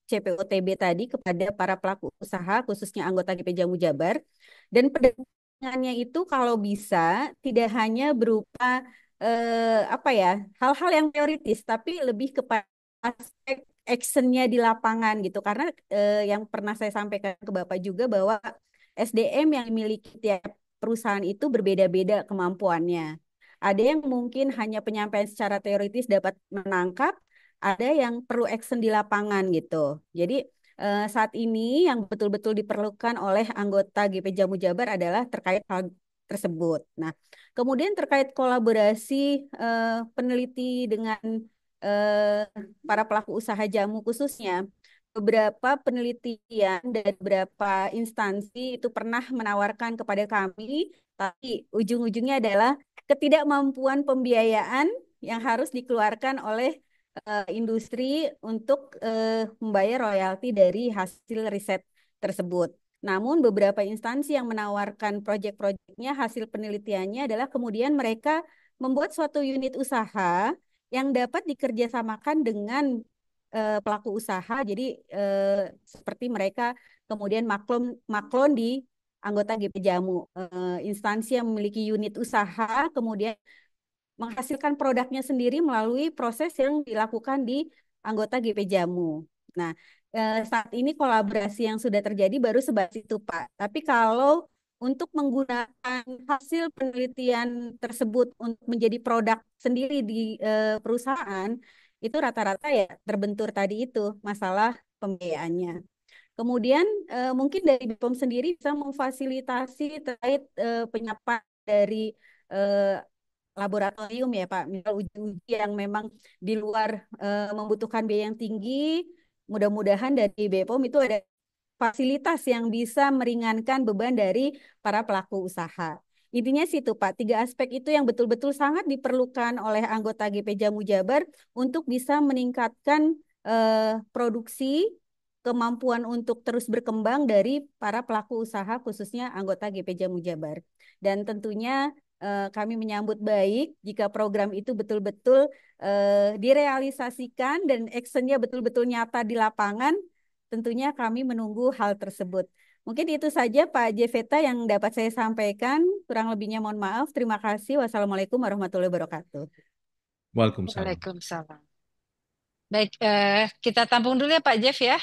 CPOTB tadi kepada para pelaku usaha, khususnya anggota GP Jamu Jabar. Dan pendampingannya itu kalau bisa tidak hanya berupa apa ya, hal-hal yang teoritis, tapi lebih kepada aspek actionnya di lapangan gitu. Karena yang pernah saya sampaikan ke Bapak juga bahwa SDM yang dimiliki tiap perusahaan itu berbeda-beda kemampuannya. Ada yang mungkin hanya penyampaian secara teoritis dapat menangkap, ada yang perlu action di lapangan gitu. Jadi saat ini yang betul-betul diperlukan oleh anggota GP Jamu Jabar adalah terkait hal tersebut. Nah, kemudian terkait kolaborasi peneliti dengan eh, para pelaku usaha jamu khususnya, beberapa penelitian dan beberapa instansi itu pernah menawarkan kepada kami, tapi ujung-ujungnya adalah ketidakmampuan pembiayaan yang harus dikeluarkan oleh industri untuk membayar royalti dari hasil riset tersebut. Namun beberapa instansi yang menawarkan proyek-proyeknya, hasil penelitiannya adalah kemudian mereka membuat suatu unit usaha yang dapat dikerjasamakan dengan pelaku usaha. Jadi seperti mereka kemudian maklon di anggota GP Jamu, instansi yang memiliki unit usaha, kemudian menghasilkan produknya sendiri melalui proses yang dilakukan di anggota GP Jamu. Nah, saat ini kolaborasi yang sudah terjadi baru sebatas itu, Pak. Tapi kalau untuk menggunakan hasil penelitian tersebut untuk menjadi produk sendiri di perusahaan, itu rata-rata ya terbentur tadi itu masalah pembiayaannya. Kemudian mungkin dari BPOM sendiri bisa memfasilitasi terkait penyampaian dari eh, laboratorium ya Pak, misal uji-uji yang memang di luar membutuhkan biaya yang tinggi, mudah-mudahan dari BPOM itu ada fasilitas yang bisa meringankan beban dari para pelaku usaha. Intinya sih itu Pak, tiga aspek itu yang betul-betul sangat diperlukan oleh anggota GP Jamu Jabar untuk bisa meningkatkan produksi, kemampuan untuk terus berkembang dari para pelaku usaha khususnya anggota GP Jamu Jabar. Dan tentunya kami menyambut baik jika program itu betul-betul direalisasikan dan actionnya betul-betul nyata di lapangan. Tentunya kami menunggu hal tersebut. Mungkin itu saja Pak Jeveta yang dapat saya sampaikan. Kurang lebihnya mohon maaf. Terima kasih. Wassalamualaikum warahmatullahi wabarakatuh. Waalaikumsalam. Waalaikumsalam. Baik, kita tampung dulu ya Pak Jeff ya.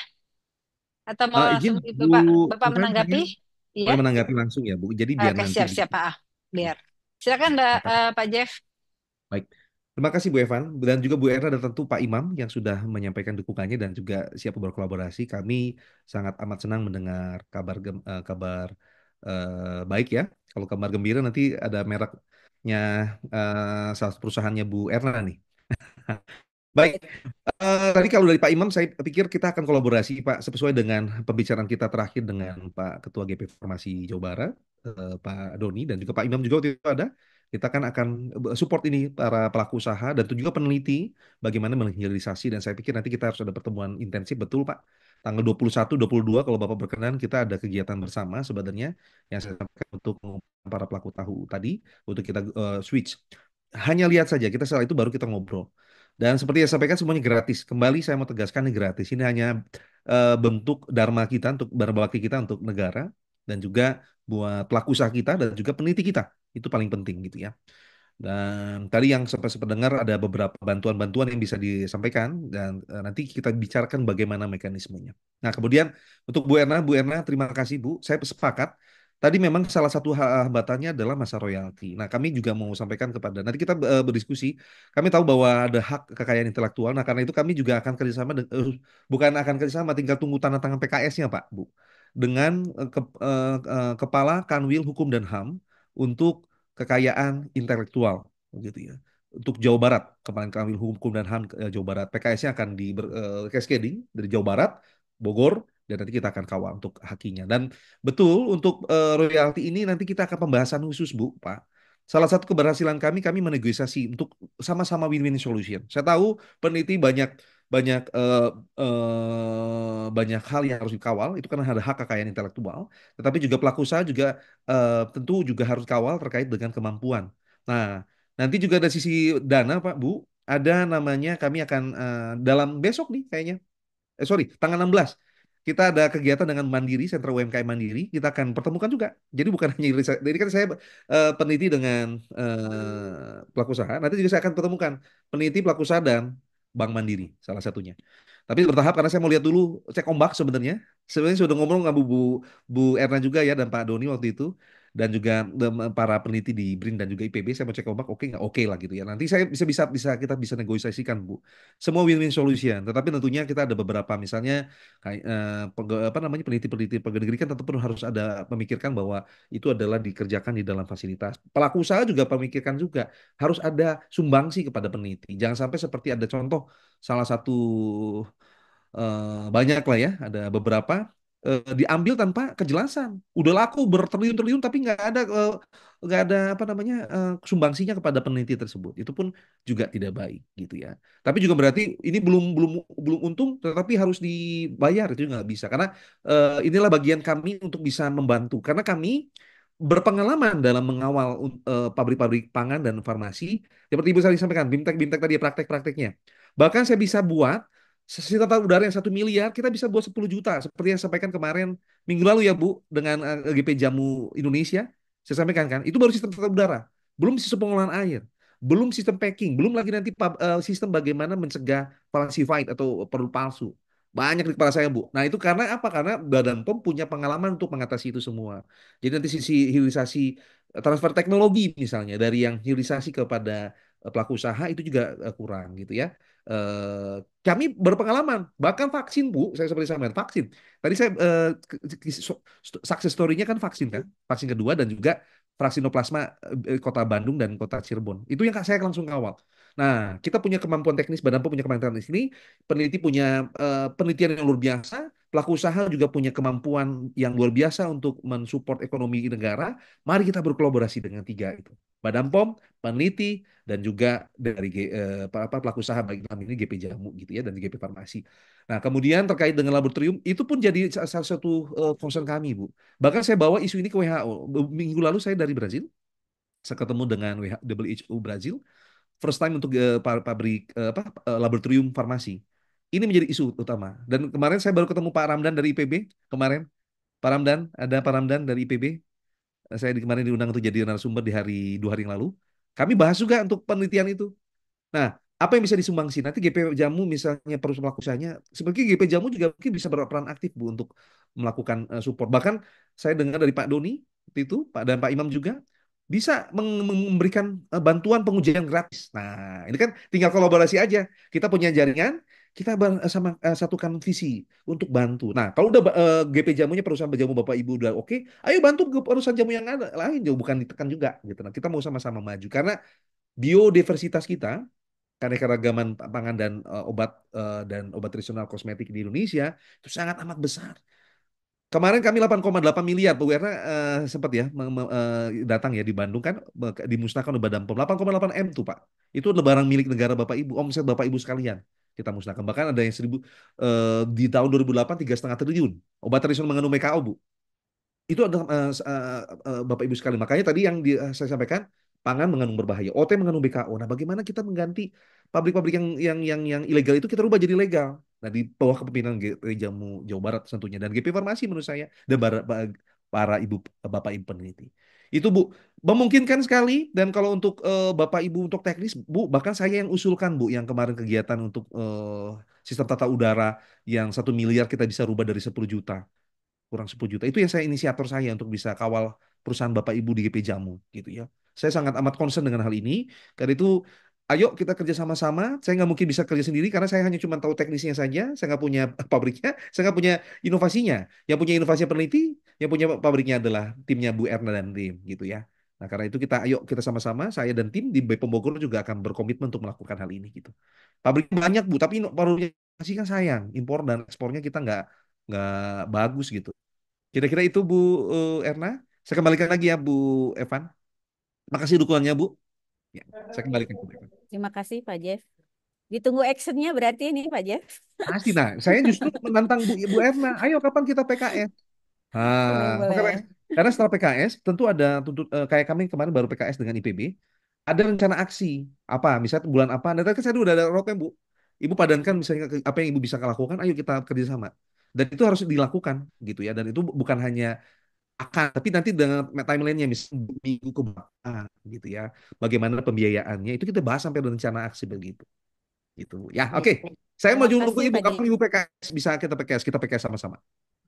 Atau mau Izin langsung itu Bu Bapak Evan, menanggapi? Iya. boleh menanggapi langsung ya Bu. Jadi biar Oke, nanti siap-siap Pak. Biar. Silakan Pak Jeff. baik. Terima kasih Bu Evan dan juga Bu Erna dan tentu Pak Imam yang sudah menyampaikan dukungannya dan juga siap berkolaborasi. Kami sangat amat senang mendengar kabar baik ya. Kalau kabar gembira nanti ada mereknya salah satu perusahaannya Bu Erna nih. Baik, tadi kalau dari Pak Imam, saya pikir kita akan kolaborasi, Pak, sesuai dengan pembicaraan kita terakhir dengan Pak Ketua GP Farmasi Jawa Barat, Pak Doni, dan juga Pak Imam juga waktu itu ada. Kita kan akan support ini para pelaku usaha dan juga peneliti bagaimana menghilirisasi. Dan saya pikir nanti kita harus ada pertemuan intensif, betul Pak. Tanggal 21, 22 kalau Bapak berkenan, kita ada kegiatan bersama sebenarnya yang saya sampaikan untuk para pelaku tahu tadi, untuk kita switch. Hanya lihat saja, kita setelah itu baru kita ngobrol. Dan seperti yang saya sampaikan semuanya gratis. Kembali saya mau tegaskan ini gratis. Ini hanya bentuk dharma kita untuk berbakti kita untuk negara dan juga buat pelaku usaha kita dan juga peneliti kita. Itu paling penting gitu ya. Dan tadi yang sempat sempat dengar ada beberapa bantuan-bantuan yang bisa disampaikan dan nanti kita bicarakan bagaimana mekanismenya. Nah, kemudian untuk Bu Erna terima kasih Bu. Saya sepakat. Tadi memang salah satu hambatannya adalah masa royalti. Nah, kami juga mau sampaikan kepada nanti kita berdiskusi. Kami tahu bahwa ada hak kekayaan intelektual. Nah, karena itu kami juga akan kerjasama, bukan akan kerjasama, tinggal tunggu tanda tangan PKS-nya, Pak, Bu, dengan Kepala Kanwil Hukum dan HAM untuk kekayaan intelektual gitu ya. Untuk Jawa Barat, kemarin kami Hukum dan HAM Jawa Barat, PKS-nya akan di cascading dari Jawa Barat, Bogor, dan nanti kita akan kawal untuk hakinya. Dan betul untuk royalti ini nanti kita akan pembahasan khusus Bu, Pak. Salah satu keberhasilan kami menegosiasi untuk sama-sama win-win solution. Saya tahu peneliti banyak banyak banyak hal yang harus dikawal, itu kan ada hak kekayaan intelektual, tetapi juga pelaku usaha juga tentu juga harus kawal terkait dengan kemampuan. Nah, nanti juga ada sisi dana, Pak, Bu. Ada namanya kami akan dalam besok nih kayaknya Sorry, tanggal 16 kita ada kegiatan dengan Mandiri, Sentra UMKM Mandiri. Kita akan pertemukan juga. Jadi bukan hanya jadi kan saya peneliti dengan pelaku usaha. Nanti juga saya akan pertemukan peneliti pelaku usaha dan Bank Mandiri salah satunya. Tapi bertahap karena saya mau lihat dulu cek ombak sebenarnya. Sebenarnya sudah ngomong sama Bu Erna juga ya dan Pak Doni waktu itu dan juga para peneliti di BRIN dan juga IPB saya mau cek ombak oke nggak oke lah gitu ya. Nanti saya bisa kita bisa negosiasikan Bu. Semua win-win solution. Tetapi tentunya kita ada beberapa misalnya kayak apa namanya peneliti-peneliti pegawai negeri kan tetap harus ada memikirkan bahwa itu adalah dikerjakan di dalam fasilitas. Pelaku usaha juga memikirkan juga harus ada sumbangsi kepada peneliti. Jangan sampai seperti ada contoh salah satu banyak lah ya, ada beberapa diambil tanpa kejelasan. Udah laku bertriliun-triliun tapi nggak ada apa namanya sumbangsinya kepada peneliti tersebut. Itu pun juga tidak baik gitu ya. Tapi juga berarti ini belum belum belum untung, tetapi harus dibayar itu nggak bisa karena inilah bagian kami untuk bisa membantu karena kami berpengalaman dalam mengawal pabrik-pabrik pangan dan farmasi. Seperti Ibu tadi sampaikan, BIMTEK tadi ya praktek-prakteknya. Bahkan saya bisa buat sistem tata udara yang 1 miliar, kita bisa buat 10 juta. Seperti yang saya sampaikan kemarin minggu lalu ya Bu, dengan GP Jamu Indonesia. Saya sampaikan kan, itu baru sistem tata udara. Belum sistem pengolahan air. Belum sistem packing. Belum lagi nanti sistem bagaimana mencegah falsified atau produk palsu. Banyak di kepala saya, Bu. Nah, itu karena apa? Karena Badan POM punya pengalaman untuk mengatasi itu semua. Jadi nanti sisi hilirisasi transfer teknologi misalnya dari yang hilirisasi kepada pelaku usaha itu juga kurang gitu ya. Kami berpengalaman bahkan vaksin Bu, saya seperti sampaikan vaksin. Tadi saya success story-nya kan vaksin kan, vaksin kedua dan juga vaksinoplasma Kota Bandung dan Kota Cirebon. Itu yang saya langsung kawal. Nah, kita punya kemampuan teknis, Badan POM punya kemampuan teknis ini, peneliti punya penelitian yang luar biasa, pelaku usaha juga punya kemampuan yang luar biasa untuk mensupport ekonomi negara. Mari kita berkolaborasi dengan tiga itu. Badan POM, peneliti, dan juga dari pelaku usaha baik dalam ini GP Jamu gitu ya dan GP Farmasi. Nah, kemudian terkait dengan laboratorium itu pun jadi salah satu concern kami, Bu. Bahkan saya bawa isu ini ke WHO. Minggu lalu saya dari Brazil, saya ketemu dengan WHO Brazil first time untuk pabrik laboratorium farmasi. Ini menjadi isu utama. Dan kemarin saya baru ketemu Pak Ramdan dari IPB kemarin. Pak Ramdan, ada Pak Ramdan dari IPB. Saya kemarin diundang untuk jadi narasumber di 2 hari yang lalu. Kami bahas juga untuk penelitian itu. Nah, apa yang bisa disumbangsi? Nanti GP Jamu misalnya perusahaan pelaku usahanya, sebenarnya GP Jamu juga mungkin bisa berperan aktif Bu untuk melakukan support. Bahkan saya dengar dari Pak Doni waktu itu, Pak dan Pak Imam juga bisa memberikan bantuan pengujian gratis. Nah, ini kan tinggal kolaborasi aja. Kita punya jaringan, kita sama satukan visi untuk bantu. Nah, kalau udah GP Jamunya perusahaan jamu Bapak Ibu udah oke, ayo bantu ke perusahaan jamu yang ada lain, jauh bukan ditekan juga gitu. Nah, kita mau sama-sama maju karena biodiversitas kita keanekaragaman pangan dan dan obat tradisional kosmetik di Indonesia itu sangat amat besar. Kemarin kami 8,8 miliar, Bu Erna sempat ya datang ya di Bandung kan dimusnahkan oleh Badan POM 8,8 M tuh Pak. Itu adalah barang milik negara Bapak Ibu, omset Bapak Ibu sekalian kita musnahkan. Bahkan ada yang 1000 di tahun 2008 3,5 triliun obat tradisional mengandung BKO Bu. Itu adalah Bapak Ibu sekalian. Makanya tadi yang saya sampaikan pangan mengandung berbahaya, OT mengandung BKO. Nah, bagaimana kita mengganti pabrik-pabrik yang ilegal itu kita rubah jadi legal. Nah, di bawah kepemimpinan Jamu Jawa Barat tentunya dan GP Farmasi menurut saya dan para ibu bapak ibu peneliti. Itu Bu, memungkinkan sekali dan kalau untuk Bapak Ibu untuk teknis Bu, bahkan saya yang usulkan Bu yang kemarin kegiatan untuk sistem tata udara yang 1 miliar kita bisa rubah dari 10 juta kurang 10 juta. Itu yang saya inisiator saya untuk bisa kawal perusahaan Bapak Ibu di GP Jamu gitu ya. Saya sangat amat concern dengan hal ini. Karena itu ayo kita kerja sama-sama. Saya nggak mungkin bisa kerja sendiri karena saya hanya cuma tahu teknisnya saja. Saya nggak punya pabriknya, saya nggak punya inovasinya. Yang punya inovasi peneliti, yang punya pabriknya adalah timnya Bu Erna dan tim gitu ya. Nah, karena itu ayo kita sama-sama, saya dan tim di BPOM Bogor juga akan berkomitmen untuk melakukan hal ini gitu. Pabrik banyak Bu, tapi produksi kan sayang, impor dan ekspornya kita nggak bagus gitu. Kira-kira itu Bu Erna. Saya kembalikan lagi ya Bu Evan. Makasih dukungannya Bu. Ya, saya kembalikan ke Bu Evan. Terima kasih Pak Jeff. Ditunggu actionnya berarti ini Pak Jeff. Pasti. Nah, saya justru menantang Bu Erna. Ayo kapan kita PKS? Boleh, boleh. Karena setelah PKS tentu ada kayak kami kemarin baru PKS dengan IPB. Ada rencana aksi apa? Misalnya bulan apa? Nanti kan saya udah ada roadmap Bu. Ibu padankan misalnya apa yang Ibu bisa lakukan, ayo kita kerjasama. Dan itu harus dilakukan gitu ya. Dan itu bukan hanya akan, tapi nanti dengan timelinenya misalnya minggu ke belakang gitu ya. Bagaimana pembiayaannya itu kita bahas sampai rencana aksi begitu. Gitu. Ya, Baik, oke. baik. Saya Terima maju nunggu kasih Ibu. Pak Kapan Jeff. Ibu PKS? Bisa kita PKS sama-sama.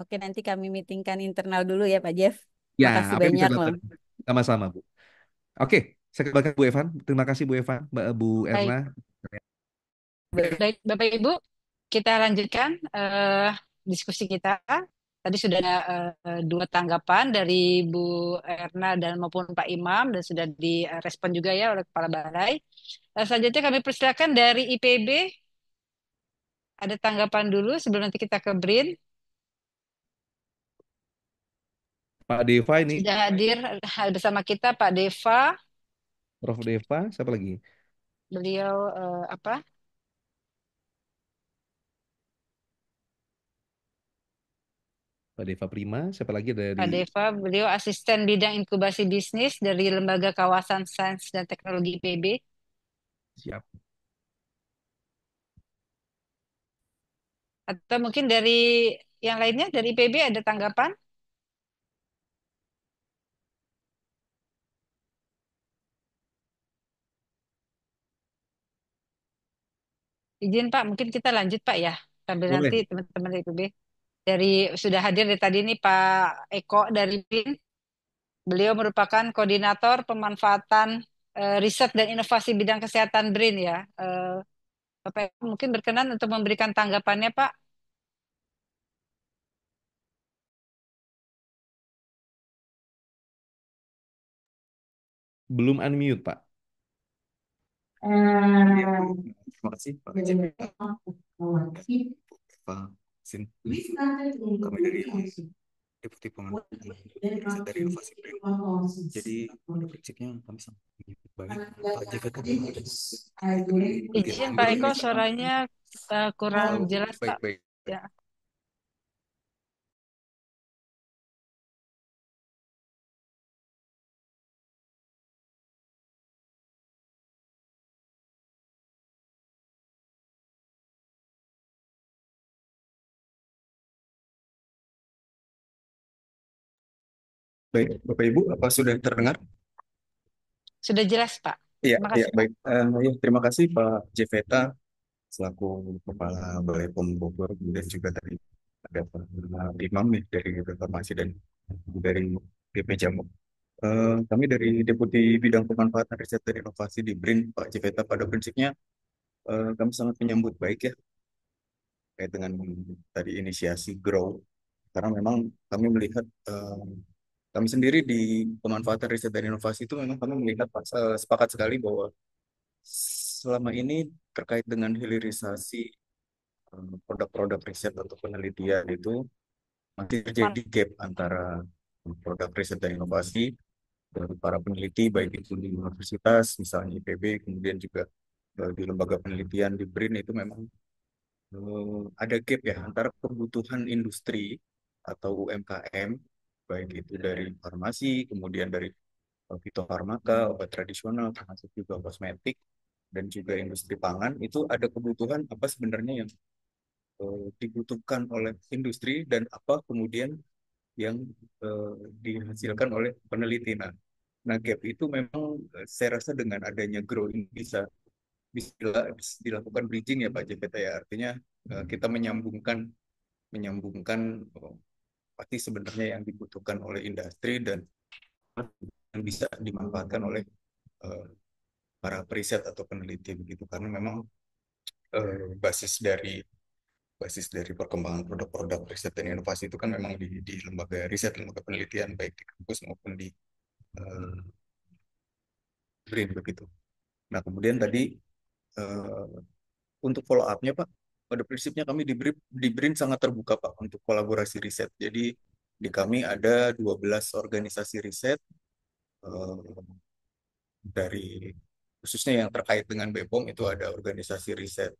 Oke, nanti kami meetingkan internal dulu ya Pak Jeff. Ya, Makasih apa yang bisa banyak loh. dilakukan? Sama-sama, Bu. Oke, saya kembalikan Bu Evan. Terima kasih Bu Evan, Bu Erna. Baik, baik Bapak Ibu, kita lanjutkan diskusi kita. Tadi sudah ada dua tanggapan dari Bu Erna dan maupun Pak Imam dan sudah direspon juga ya oleh Kepala Balai. Selanjutnya kami persilakan dari IPB. Ada tanggapan dulu sebelum nanti kita ke BRIN. Pak Deva ini, Sudah hadir bersama kita Pak Deva. Prof. Deva, siapa lagi? Beliau apa? Pak Deva Prima, siapa lagi dari Pak Deva, beliau asisten bidang inkubasi bisnis dari Lembaga Kawasan Sains dan Teknologi IPB. siap? Atau mungkin dari yang lainnya dari IPB ada tanggapan? Izin Pak, mungkin kita lanjut Pak ya. Sambil nanti Boleh. teman-teman dari IPB. Dari sudah hadir dari tadi nih Pak Eko dari BIN. Beliau merupakan koordinator pemanfaatan riset dan inovasi bidang kesehatan BRIN ya. Bapak Eko mungkin berkenan untuk memberikan tanggapannya Pak. Belum unmute, Pak. Terima kasih Pak Sin. Kami dari Deputi Pengamatan Riset dari Inovasi BRIN. Jadi prinsipnya kami sangat baik. Pak JK tadi Izin Pak Eko suaranya kurang jelas Pak. baik. Ya. Baik, Bapak Ibu, apa sudah terdengar? Sudah jelas Pak. Iya, Terima iya, kasih Pak. baik. Ya, terima kasih Pak Jeveta selaku Kepala Balai POM Bogor, dan juga tadi ada Pak Imam nih dari Reformasi dan dari BP Jamu. Kami dari Deputi Bidang Pemanfaatan Riset dan Inovasi di BRIN, Pak Jeveta, pada prinsipnya kami sangat menyambut baik ya terkait dengan tadi inisiasi Grow, karena memang kami melihat kami sendiri di pemanfaatan riset dan inovasi itu memang kami melihat sepakat sekali bahwa selama ini terkait dengan hilirisasi produk-produk riset atau penelitian itu masih terjadi gap antara produk riset dan inovasi dari para peneliti baik itu di universitas misalnya IPB, kemudian juga di lembaga penelitian di BRIN itu memang ada gap ya antara kebutuhan industri atau UMKM baik itu dari farmasi, kemudian dari fitofarmaka, obat tradisional, termasuk juga kosmetik dan juga industri pangan, itu ada kebutuhan apa sebenarnya yang dibutuhkan oleh industri dan apa kemudian yang dihasilkan oleh peneliti. Nah, gap itu memang saya rasa dengan adanya grow ini bisa dilakukan bridging ya Pak JPT ya. Artinya kita menyambungkan pasti sebenarnya yang dibutuhkan oleh industri dan yang bisa dimanfaatkan oleh para periset atau peneliti begitu, karena memang basis dari perkembangan produk-produk riset dan inovasi itu kan memang di lembaga riset, lembaga penelitian baik di kampus maupun di BRIN begitu. Nah, kemudian tadi untuk follow up-nya Pak, pada prinsipnya kami di BRIN sangat terbuka Pak untuk kolaborasi riset. Jadi di kami ada 12 organisasi riset dari khususnya yang terkait dengan BPOM, itu ada organisasi riset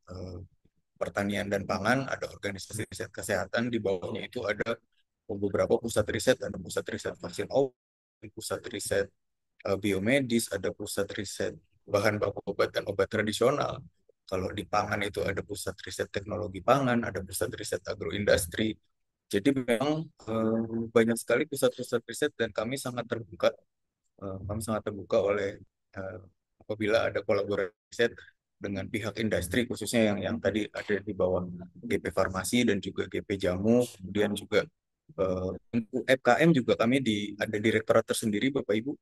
pertanian dan pangan, ada organisasi riset kesehatan, di bawahnya itu ada beberapa pusat riset, ada pusat riset vaksin pusat riset biomedis, ada pusat riset bahan baku obat dan obat tradisional, Kalau di pangan itu ada pusat riset teknologi pangan, ada pusat riset agroindustri. Jadi memang banyak sekali pusat-pusat riset dan kami sangat terbuka oleh eh, apabila ada kolaborasi riset dengan pihak industri khususnya yang tadi ada di bawah GP Farmasi dan juga GP Jamu, kemudian juga untuk FKM juga kami ada direktorat tersendiri Bapak Ibu,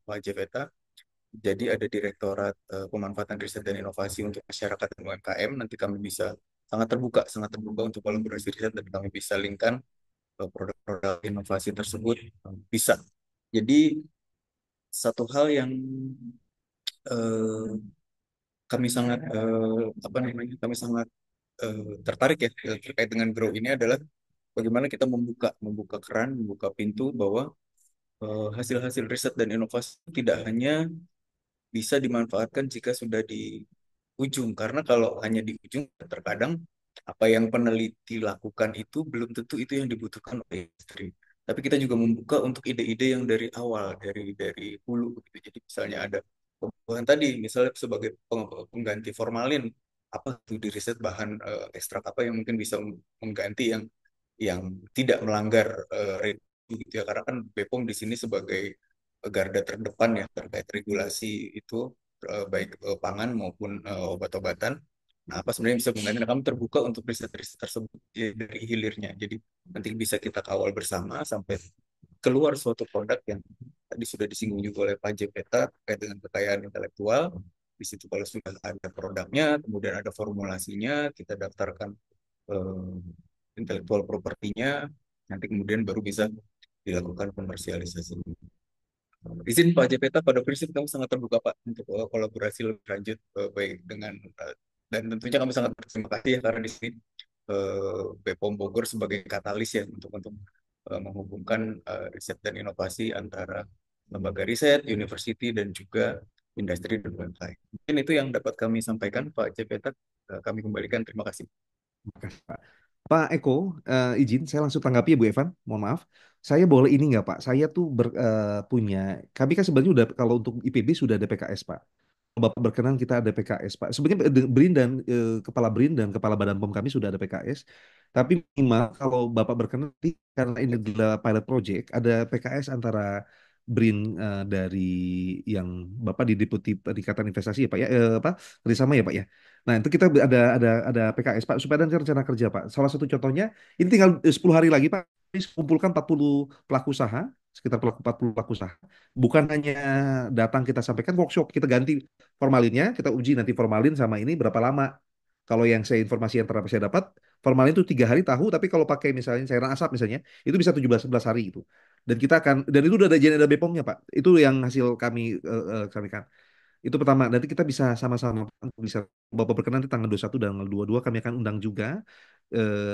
Pak Jeveta. Jadi ada Direktorat Pemanfaatan Riset dan Inovasi untuk Masyarakat dan UMKM. Nanti kami bisa sangat terbuka untuk kolaborasi riset dan kami bisa linkkan produk-produk inovasi tersebut bisa. Jadi satu hal yang eh, kami sangat apa namanya kami sangat tertarik ya terkait dengan Grow ini adalah bagaimana kita membuka keran, membuka pintu bahwa hasil-hasil riset dan inovasi tidak hanya bisa dimanfaatkan jika sudah di ujung. Karena kalau hanya di ujung, terkadang apa yang peneliti lakukan itu belum tentu itu yang dibutuhkan oleh industri. Tapi kita juga membuka untuk ide-ide yang dari awal, dari hulu. Gitu. Jadi misalnya ada pembuahan tadi, misalnya sebagai pengganti formalin, apa itu di riset bahan ekstrak apa yang mungkin bisa mengganti yang tidak melanggar gitu ya. Karena kan BPOM di sini sebagai garda terdepan ya terkait regulasi itu baik pangan maupun obat-obatan. Nah, apa sebenarnya yang bisa mengganti? Nah, kami terbuka untuk riset-riset tersebut ya, dari hilirnya. Jadi nanti bisa kita kawal bersama sampai keluar suatu produk yang tadi sudah disinggung juga oleh Pak Jepeta terkait dengan kekayaan intelektual. Di situ kalau sudah ada produknya, kemudian ada formulasinya, kita daftarkan eh, intellectual propertinya, nanti kemudian baru bisa dilakukan komersialisasi. Izin Pak Jepeta, pada prinsip kami sangat terbuka Pak untuk kolaborasi lebih lanjut baik dengan dan tentunya kami sangat berterima kasih ya karena di sini BPOM Bogor sebagai katalis ya untuk menghubungkan riset dan inovasi antara lembaga riset, university dan juga industri dan UMKM. Mungkin itu yang dapat kami sampaikan Pak Jepeta. Kami kembalikan terima kasih. Terima kasih, Pak. Pak Eko, izin saya langsung tanggapi ya Bu Evan. Mohon maaf. Saya boleh ini nggak Pak? Saya tuh punya, kami kan sebenarnya udah kalau untuk IPB sudah ada PKS Pak. Bapak berkenan kita ada PKS Pak. Sebenarnya BRIN dan Kepala BRIN dan Kepala Badan POM kami sudah ada PKS. Tapi minimal kalau Bapak berkenan karena ini adalah pilot project, ada PKS antara BRIN dari yang Bapak di Deputi Peningkatan Investasi ya Pak ya, apa kerjasama ya Pak ya. Nah itu kita ada PKS Pak supaya ada rencana kerja Pak. Salah satu contohnya ini tinggal 10 hari lagi Pak. Kumpulkan 40 pelaku usaha, sekitar 40 pelaku usaha. Bukan hanya datang kita sampaikan workshop, kita ganti formalinnya, kita uji nanti formalin sama ini berapa lama. Kalau yang saya informasi yang terakhir saya dapat, formalin itu 3 hari tahu, tapi kalau pakai misalnya cairan asap misalnya, itu bisa 17-11 hari itu. Dan kita akan, dan itu udah ada BPOM-nya Pak. Itu yang hasil kami kan. Itu pertama, nanti kita bisa sama-sama bisa Bapak berkenan di tanggal 21 dan tanggal 22 kami akan undang juga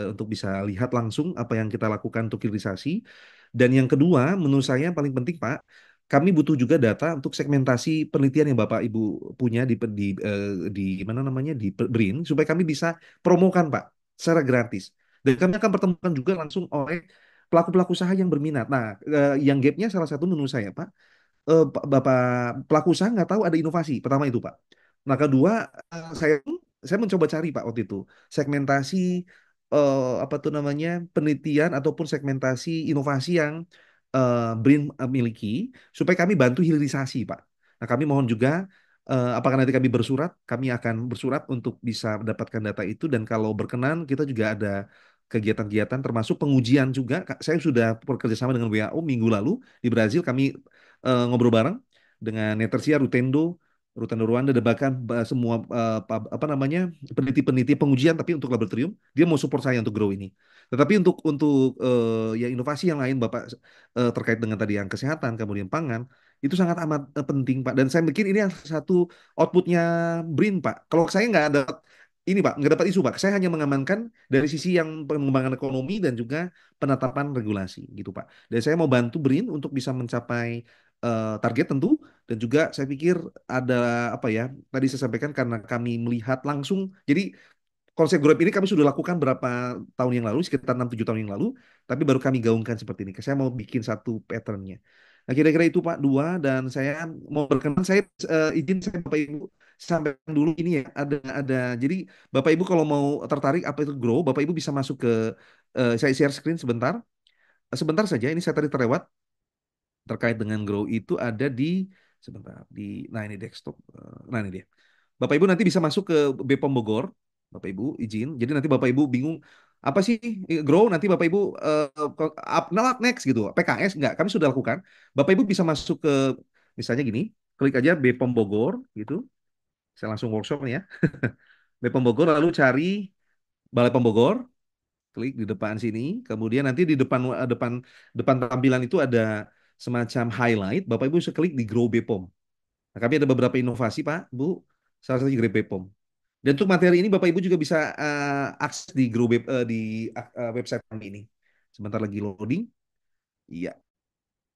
untuk bisa lihat langsung apa yang kita lakukan untuk hilirisasi. Dan yang kedua, menurut saya yang paling penting Pak, kami butuh juga data untuk segmentasi penelitian yang Bapak Ibu punya di mana namanya di BRIN supaya kami bisa promokan Pak secara gratis. Dan kami akan pertemukan juga langsung oleh pelaku-pelaku usaha yang berminat. Nah, yang gapnya salah satu menurut saya Pak Bapak pelaku usaha nggak tahu ada inovasi. Pertama itu, Pak. Nah, kedua, saya mencoba cari, Pak, waktu itu segmentasi apa tuh namanya penelitian ataupun segmentasi inovasi yang BRIN miliki supaya kami bantu hilirisasi, Pak. Nah, kami mohon juga apakah nanti kami akan bersurat untuk bisa mendapatkan data itu dan kalau berkenan kita juga ada kegiatan-kegiatan termasuk pengujian juga. Saya sudah bekerja sama dengan WHO minggu lalu di Brazil kami ngobrol bareng dengan Netersia, Rutendo Rwanda dan bahkan semua apa namanya peneliti-peneliti pengujian tapi untuk laboratorium dia mau support saya untuk grow ini. Tetapi untuk ya inovasi yang lain Bapak terkait dengan tadi yang kesehatan kemudian pangan itu sangat amat penting Pak dan saya mikir ini satu outputnya BRIN Pak. Kalau saya nggak ada ini Pak, nggak dapat isu Pak. Saya hanya mengamankan dari sisi yang pengembangan ekonomi dan juga penetapan regulasi gitu Pak. Dan saya mau bantu BRIN untuk bisa mencapai target tentu dan juga saya pikir ada apa ya tadi saya sampaikan karena kami melihat langsung jadi konsep Grab ini kami sudah lakukan berapa tahun yang lalu sekitar 6-7 tahun yang lalu tapi baru kami gaungkan seperti ini saya mau bikin satu patternnya Nah, kira-kira itu Pak dua, dan saya mau berkenan, saya izin saya Bapak Ibu sampaikan dulu ini ya, ada jadi Bapak Ibu kalau mau tertarik apa itu Grow, Bapak Ibu bisa masuk ke saya share screen sebentar. Sebentar saja, ini saya tadi terlewat terkait dengan Grow itu ada di sebentar di, nah ini desktop. Nah ini dia. Bapak Ibu nanti bisa masuk ke BPOM Bogor. Bapak Ibu izin. Jadi nanti Bapak Ibu bingung apa sih Grow, nanti Bapak Ibu next gitu. PKS enggak, kami sudah lakukan. Bapak Ibu bisa masuk ke misalnya gini, klik aja BPOM Bogor gitu. Saya langsung workshop nih ya. BPOM Bogor, lalu cari Balai Pom Bogor, klik di depan sini. Kemudian nanti di depan depan depan tampilan itu ada semacam highlight. Bapak Ibu bisa klik di Grow BPOM. Nah, kami ada beberapa inovasi, Pak, Bu. Salah satu Grow BPOM. Dan untuk materi ini Bapak Ibu juga bisa akses di di website kami ini. Sebentar lagi loading. Iya.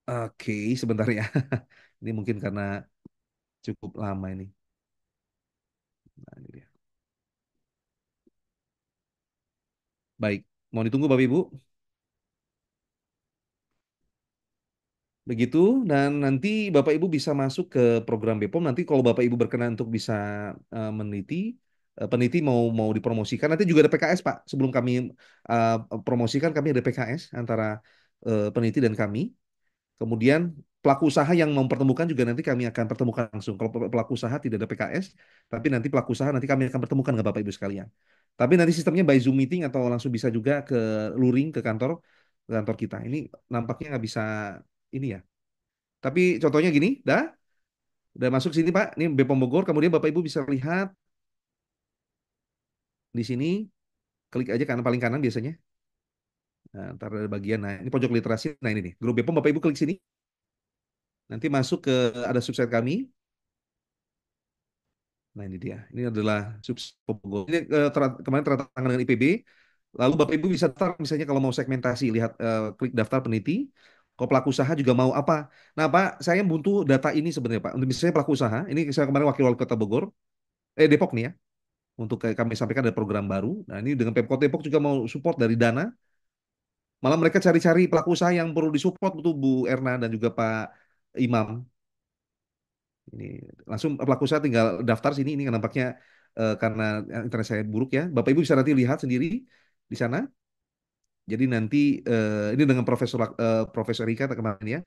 Oke, sebentar ya. Ini mungkin karena cukup lama ini. Nah, ini dia. Baik, mau ditunggu Bapak Ibu. Begitu, dan nanti Bapak Ibu bisa masuk ke program BPOM. Nanti kalau Bapak Ibu berkenan untuk bisa meneliti, peneliti mau dipromosikan. Nanti juga ada PKS, Pak. Sebelum kami uh, promosikan, kami ada PKS antara peneliti dan kami. Kemudian pelaku usaha yang mempertemukan juga nanti kami akan pertemukan langsung. Kalau pelaku usaha tidak ada PKS, tapi nanti pelaku usaha nanti kami akan pertemukan dengan Bapak Ibu sekalian. Tapi nanti sistemnya by Zoom meeting atau langsung bisa juga ke luring ke kantor kita. Ini nampaknya nggak bisa ini ya. Tapi contohnya gini, udah masuk sini Pak. Ini BPOM Bogor. Kemudian Bapak Ibu bisa lihat di sini, klik aja kanan paling kanan biasanya. Nah, ntar ada bagian, nah ini pojok literasi. Nah ini nih, grup BPOM Bapak Ibu klik sini. Nanti masuk ke ada subset kami. Nah ini dia. Ini adalah subset Bogor. Ini kemarin tertangan dengan IPB. Lalu Bapak Ibu bisa daftar misalnya kalau mau segmentasi, lihat klik daftar peneliti. Kalau pelaku usaha juga mau apa? Nah Pak, saya butuh data ini sebenarnya Pak. Untuk misalnya pelaku usaha, ini saya kemarin wakil wali kota Bogor, Depok nih ya. Untuk kayak kami sampaikan ada program baru. Nah ini dengan Pemkot Depok juga mau support dari dana. Malah mereka cari-cari pelaku usaha yang perlu disupport itu Bu Erna dan juga Pak Imam. Ini langsung pelaku usaha tinggal daftar sini. Ini nampaknya karena internet saya buruk ya. Bapak Ibu bisa nanti lihat sendiri di sana. Jadi nanti ini dengan Profesor Rika kemarin ya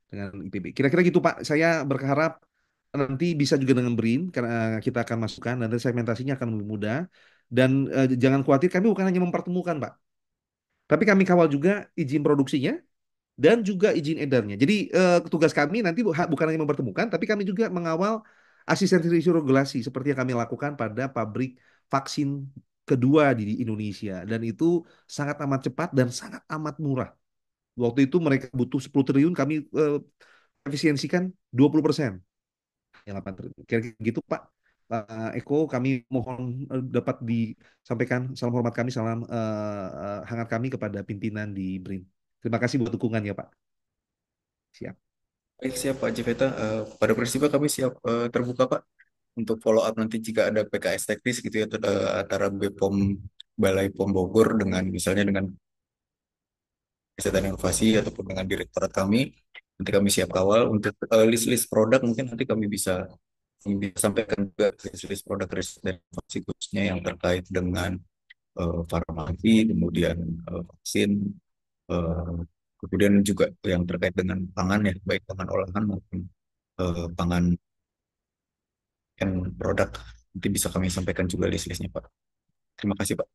dengan IPB. Kira-kira gitu Pak. Saya berharap nanti bisa juga dengan BRIN karena kita akan masukkan dan segmentasinya akan lebih mudah. Dan jangan khawatir, kami bukan hanya mempertemukan Pak, tapi kami kawal juga izin produksinya dan juga izin edarnya. Jadi tugas kami nanti bukan hanya mempertemukan, tapi kami juga mengawal asistensi regulasi seperti yang kami lakukan pada pabrik vaksin kedua di Indonesia. Dan itu sangat amat cepat dan sangat amat murah. Waktu itu mereka butuh 10 triliun, kami efisiensikan 20%. Yang 8 triliun. Kira-kira gitu Pak. Eko, kami mohon dapat disampaikan salam hormat kami, salam hangat kami kepada pimpinan di BRIN. Terima kasih buat dukungannya, Pak. Siap. Baik, siap Pak Jeveta. Pada prinsipnya kami siap terbuka Pak untuk follow up nanti jika ada PKS teknis gitu ya antara BPOM Balai POM Bogor dengan misalnya dengan riset dan inovasi ataupun dengan direktorat kami. Nanti kami siap kawal untuk list-list produk mungkin nanti kami bisa sampaikan juga list-list produk riset dan inovasi khususnya yang terkait dengan farmasi, kemudian vaksin, eh, kemudian juga yang terkait dengan pangan ya, baik pangan olahan maupun pangan yang produk. Nanti bisa kami sampaikan juga list-listnya Pak. Terima kasih Pak.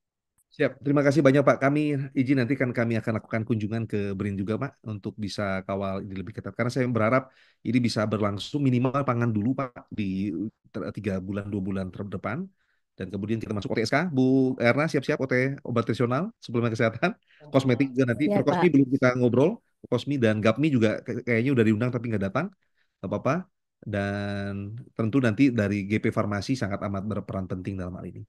Siap. Terima kasih banyak Pak. Kami izin nanti kan kami akan lakukan kunjungan ke BRIN juga Pak untuk bisa kawal ini lebih ketat. Karena saya berharap ini bisa berlangsung minimal pangan dulu Pak di 3 bulan 2 bulan terdepan. Dan kemudian kita masuk OTSK. Bu Erna siap-siap obat nasional, suplemen kesehatan, kosmetik juga nanti. Ya, Perkosmi Pak. belum kita ngobrol. Kosmi dan Gapmi juga kayaknya udah diundang tapi nggak datang. Nggak apa-apa. Dan tentu nanti dari GP Farmasi sangat amat berperan penting dalam hal ini.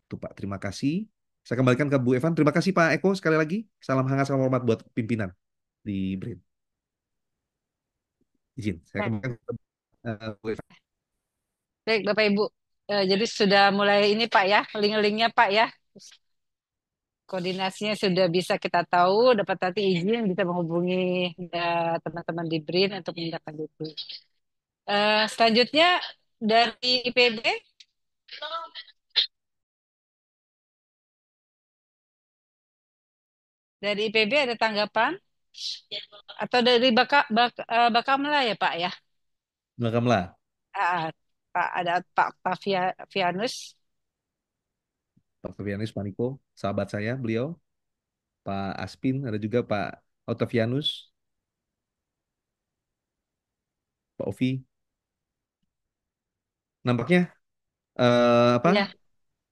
Tuh Pak, terima kasih. Saya kembalikan ke Bu Evan. Terima kasih Pak Eko sekali lagi. Salam hangat, salam hormat buat pimpinan di BRIN. Izin, saya kembalikan ke Bu Evan. Baik, Bapak Ibu. Jadi sudah mulai ini Pak ya, link-linknya Pak ya. koordinasinya sudah bisa kita tahu, dapat nanti izin bisa menghubungi teman-teman di BRIN untuk menindaklanjuti. Selanjutnya dari IPB, ada tanggapan atau dari Bakamla ya Pak ya? Bakamla. Pak ada Pak Vianus. Pak Vianus Maniko, sahabat saya, beliau. Pak Aspin, ada juga Pak Octavianus, Pak Ovi. Nampaknya apa? Ya.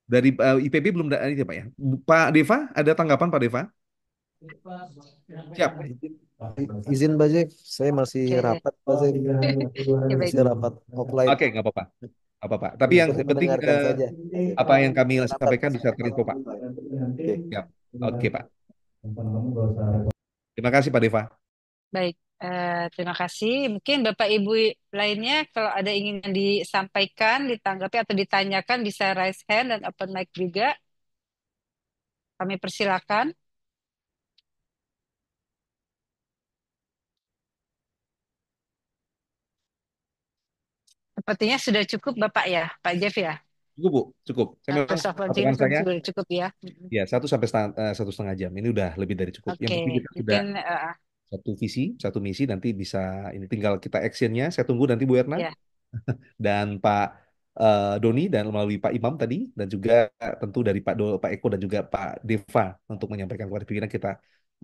Dari IPB belum ada ini Pak ya. Pak Deva, ada tanggapan Pak Deva? Siap. Izin Pak Jeff, saya masih rapat Pak Jeff. Masih rapat offline. Oke, nggak apa-apa. Apa-apa. Tapi yang penting saja. apa yang kami sampaikan bisa terinfo Pak. Siap. Oke Pak. Terima kasih Pak Deva. Baik, terima kasih. Mungkin Bapak Ibu lainnya kalau ada ingin yang disampaikan, ditanggapi atau ditanyakan bisa raise hand dan open mic juga. Kami persilakan. Sepertinya sudah cukup Bapak ya, Pak Jeff ya? Cukup Bu, cukup. Saya memang patokan saya sudah cukup ya. ya 1 sampai 1,5 jam. Ini udah lebih dari cukup. Yang penting kita sudah satu visi, satu misi. Nanti bisa ini tinggal kita actionnya. Saya tunggu nanti Bu Erna dan Pak Doni dan melalui Pak Imam tadi dan juga tentu dari Pak Eko dan juga Pak Deva untuk menyampaikan kepada pimpinan kita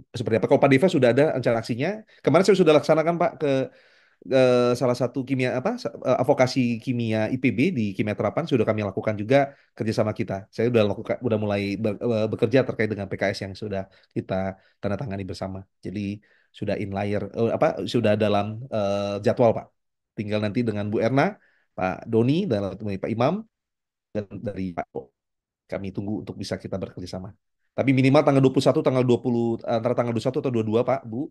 seperti apa. Kalau Pak Deva sudah ada rencana aksinya. Kemarin saya sudah laksanakan Pak ke salah satu advokasi kimia IPB di kimia terapan sudah kami lakukan juga kerjasama kita. Saya sudah mulai bekerja terkait dengan PKS yang sudah kita tanda tangani bersama. Jadi sudah sudah dalam jadwal Pak. Tinggal nanti dengan Bu Erna, Pak Doni dan Pak Imam dan dari Pak O. Kami tunggu untuk bisa kita bekerja sama. Tapi minimal tanggal 21, tanggal 20, antara tanggal 21 atau 22, Pak, Bu.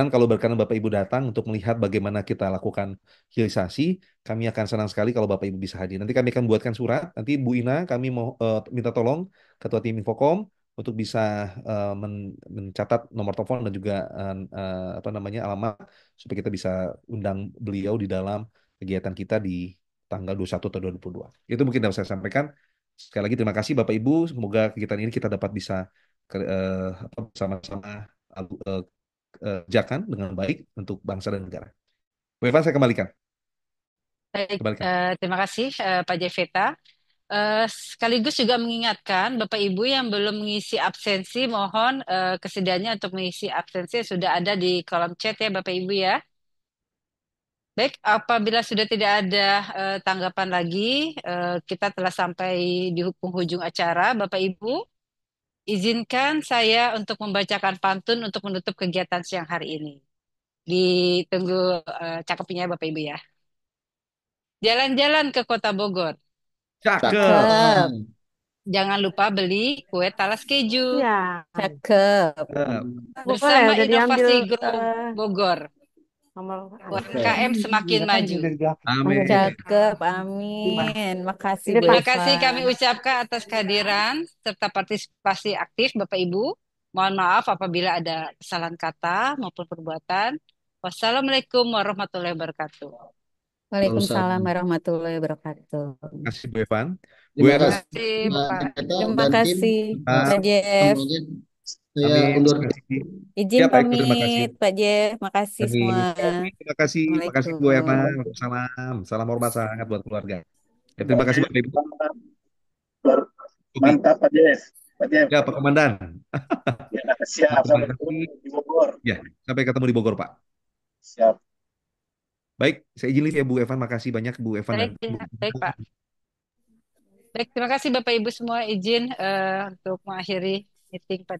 Kalau berkenan Bapak Ibu datang untuk melihat bagaimana kita lakukan hilirisasi, kami akan senang sekali kalau Bapak Ibu bisa hadir. Nanti kami akan buatkan surat. Nanti Bu Ina, kami mau minta tolong Ketua Tim Infocom untuk bisa mencatat nomor telepon dan juga alamat supaya kita bisa undang beliau di dalam kegiatan kita di tanggal 21 atau 22. Itu mungkin dapat saya sampaikan. Sekali lagi terima kasih Bapak Ibu. Semoga kegiatan ini kita dapat bisa bersama-sama kerjakan dengan baik untuk bangsa dan negara. Bu Evan, saya kembalikan. Baik, terima kasih Pak Jeveta. Sekaligus juga mengingatkan Bapak Ibu yang belum mengisi absensi, mohon kesediaannya untuk mengisi absensi sudah ada di kolom chat ya Bapak Ibu ya. Baik, apabila sudah tidak ada tanggapan lagi, kita telah sampai di penghujung acara. Bapak Ibu, izinkan saya untuk membacakan pantun untuk menutup kegiatan siang hari ini. Ditunggu cakepnya Bapak Ibu ya. Jalan-jalan ke Kota Bogor. Cakep. Jangan lupa beli kue talas keju. Ya, cakep. Bersama inovasi Grow Bogor. UMKM semakin maju. Amin. Cakep, amin. Makasih. Terima kasih kami ucapkan atas kehadiran serta partisipasi aktif Bapak Ibu. Mohon maaf apabila ada kesalahan kata maupun perbuatan. Wassalamualaikum warahmatullahi wabarakatuh. Waalaikumsalam warahmatullahi wabarakatuh. Terima kasih Bu Evan. Terima kasih Pak Jeff. Saya undur. Izin pamit Pak Jeff. Makasih semua. Terima kasih Bu Erna. Salam hormat sangat buat keluarga. Ya, terima kasih Bapak Ibu. Mantap Pak Jeff. Ya Pak Komandan. Ya, siap sampai ketemu di Bogor. Ya, sampai ketemu di Bogor Pak. Siap. Baik, saya izin lihat ya Bu Evan. Makasih banyak Bu Evan. Baik Pak. Baik, terima kasih Bapak Ibu semua izin untuk mengakhiri meeting pada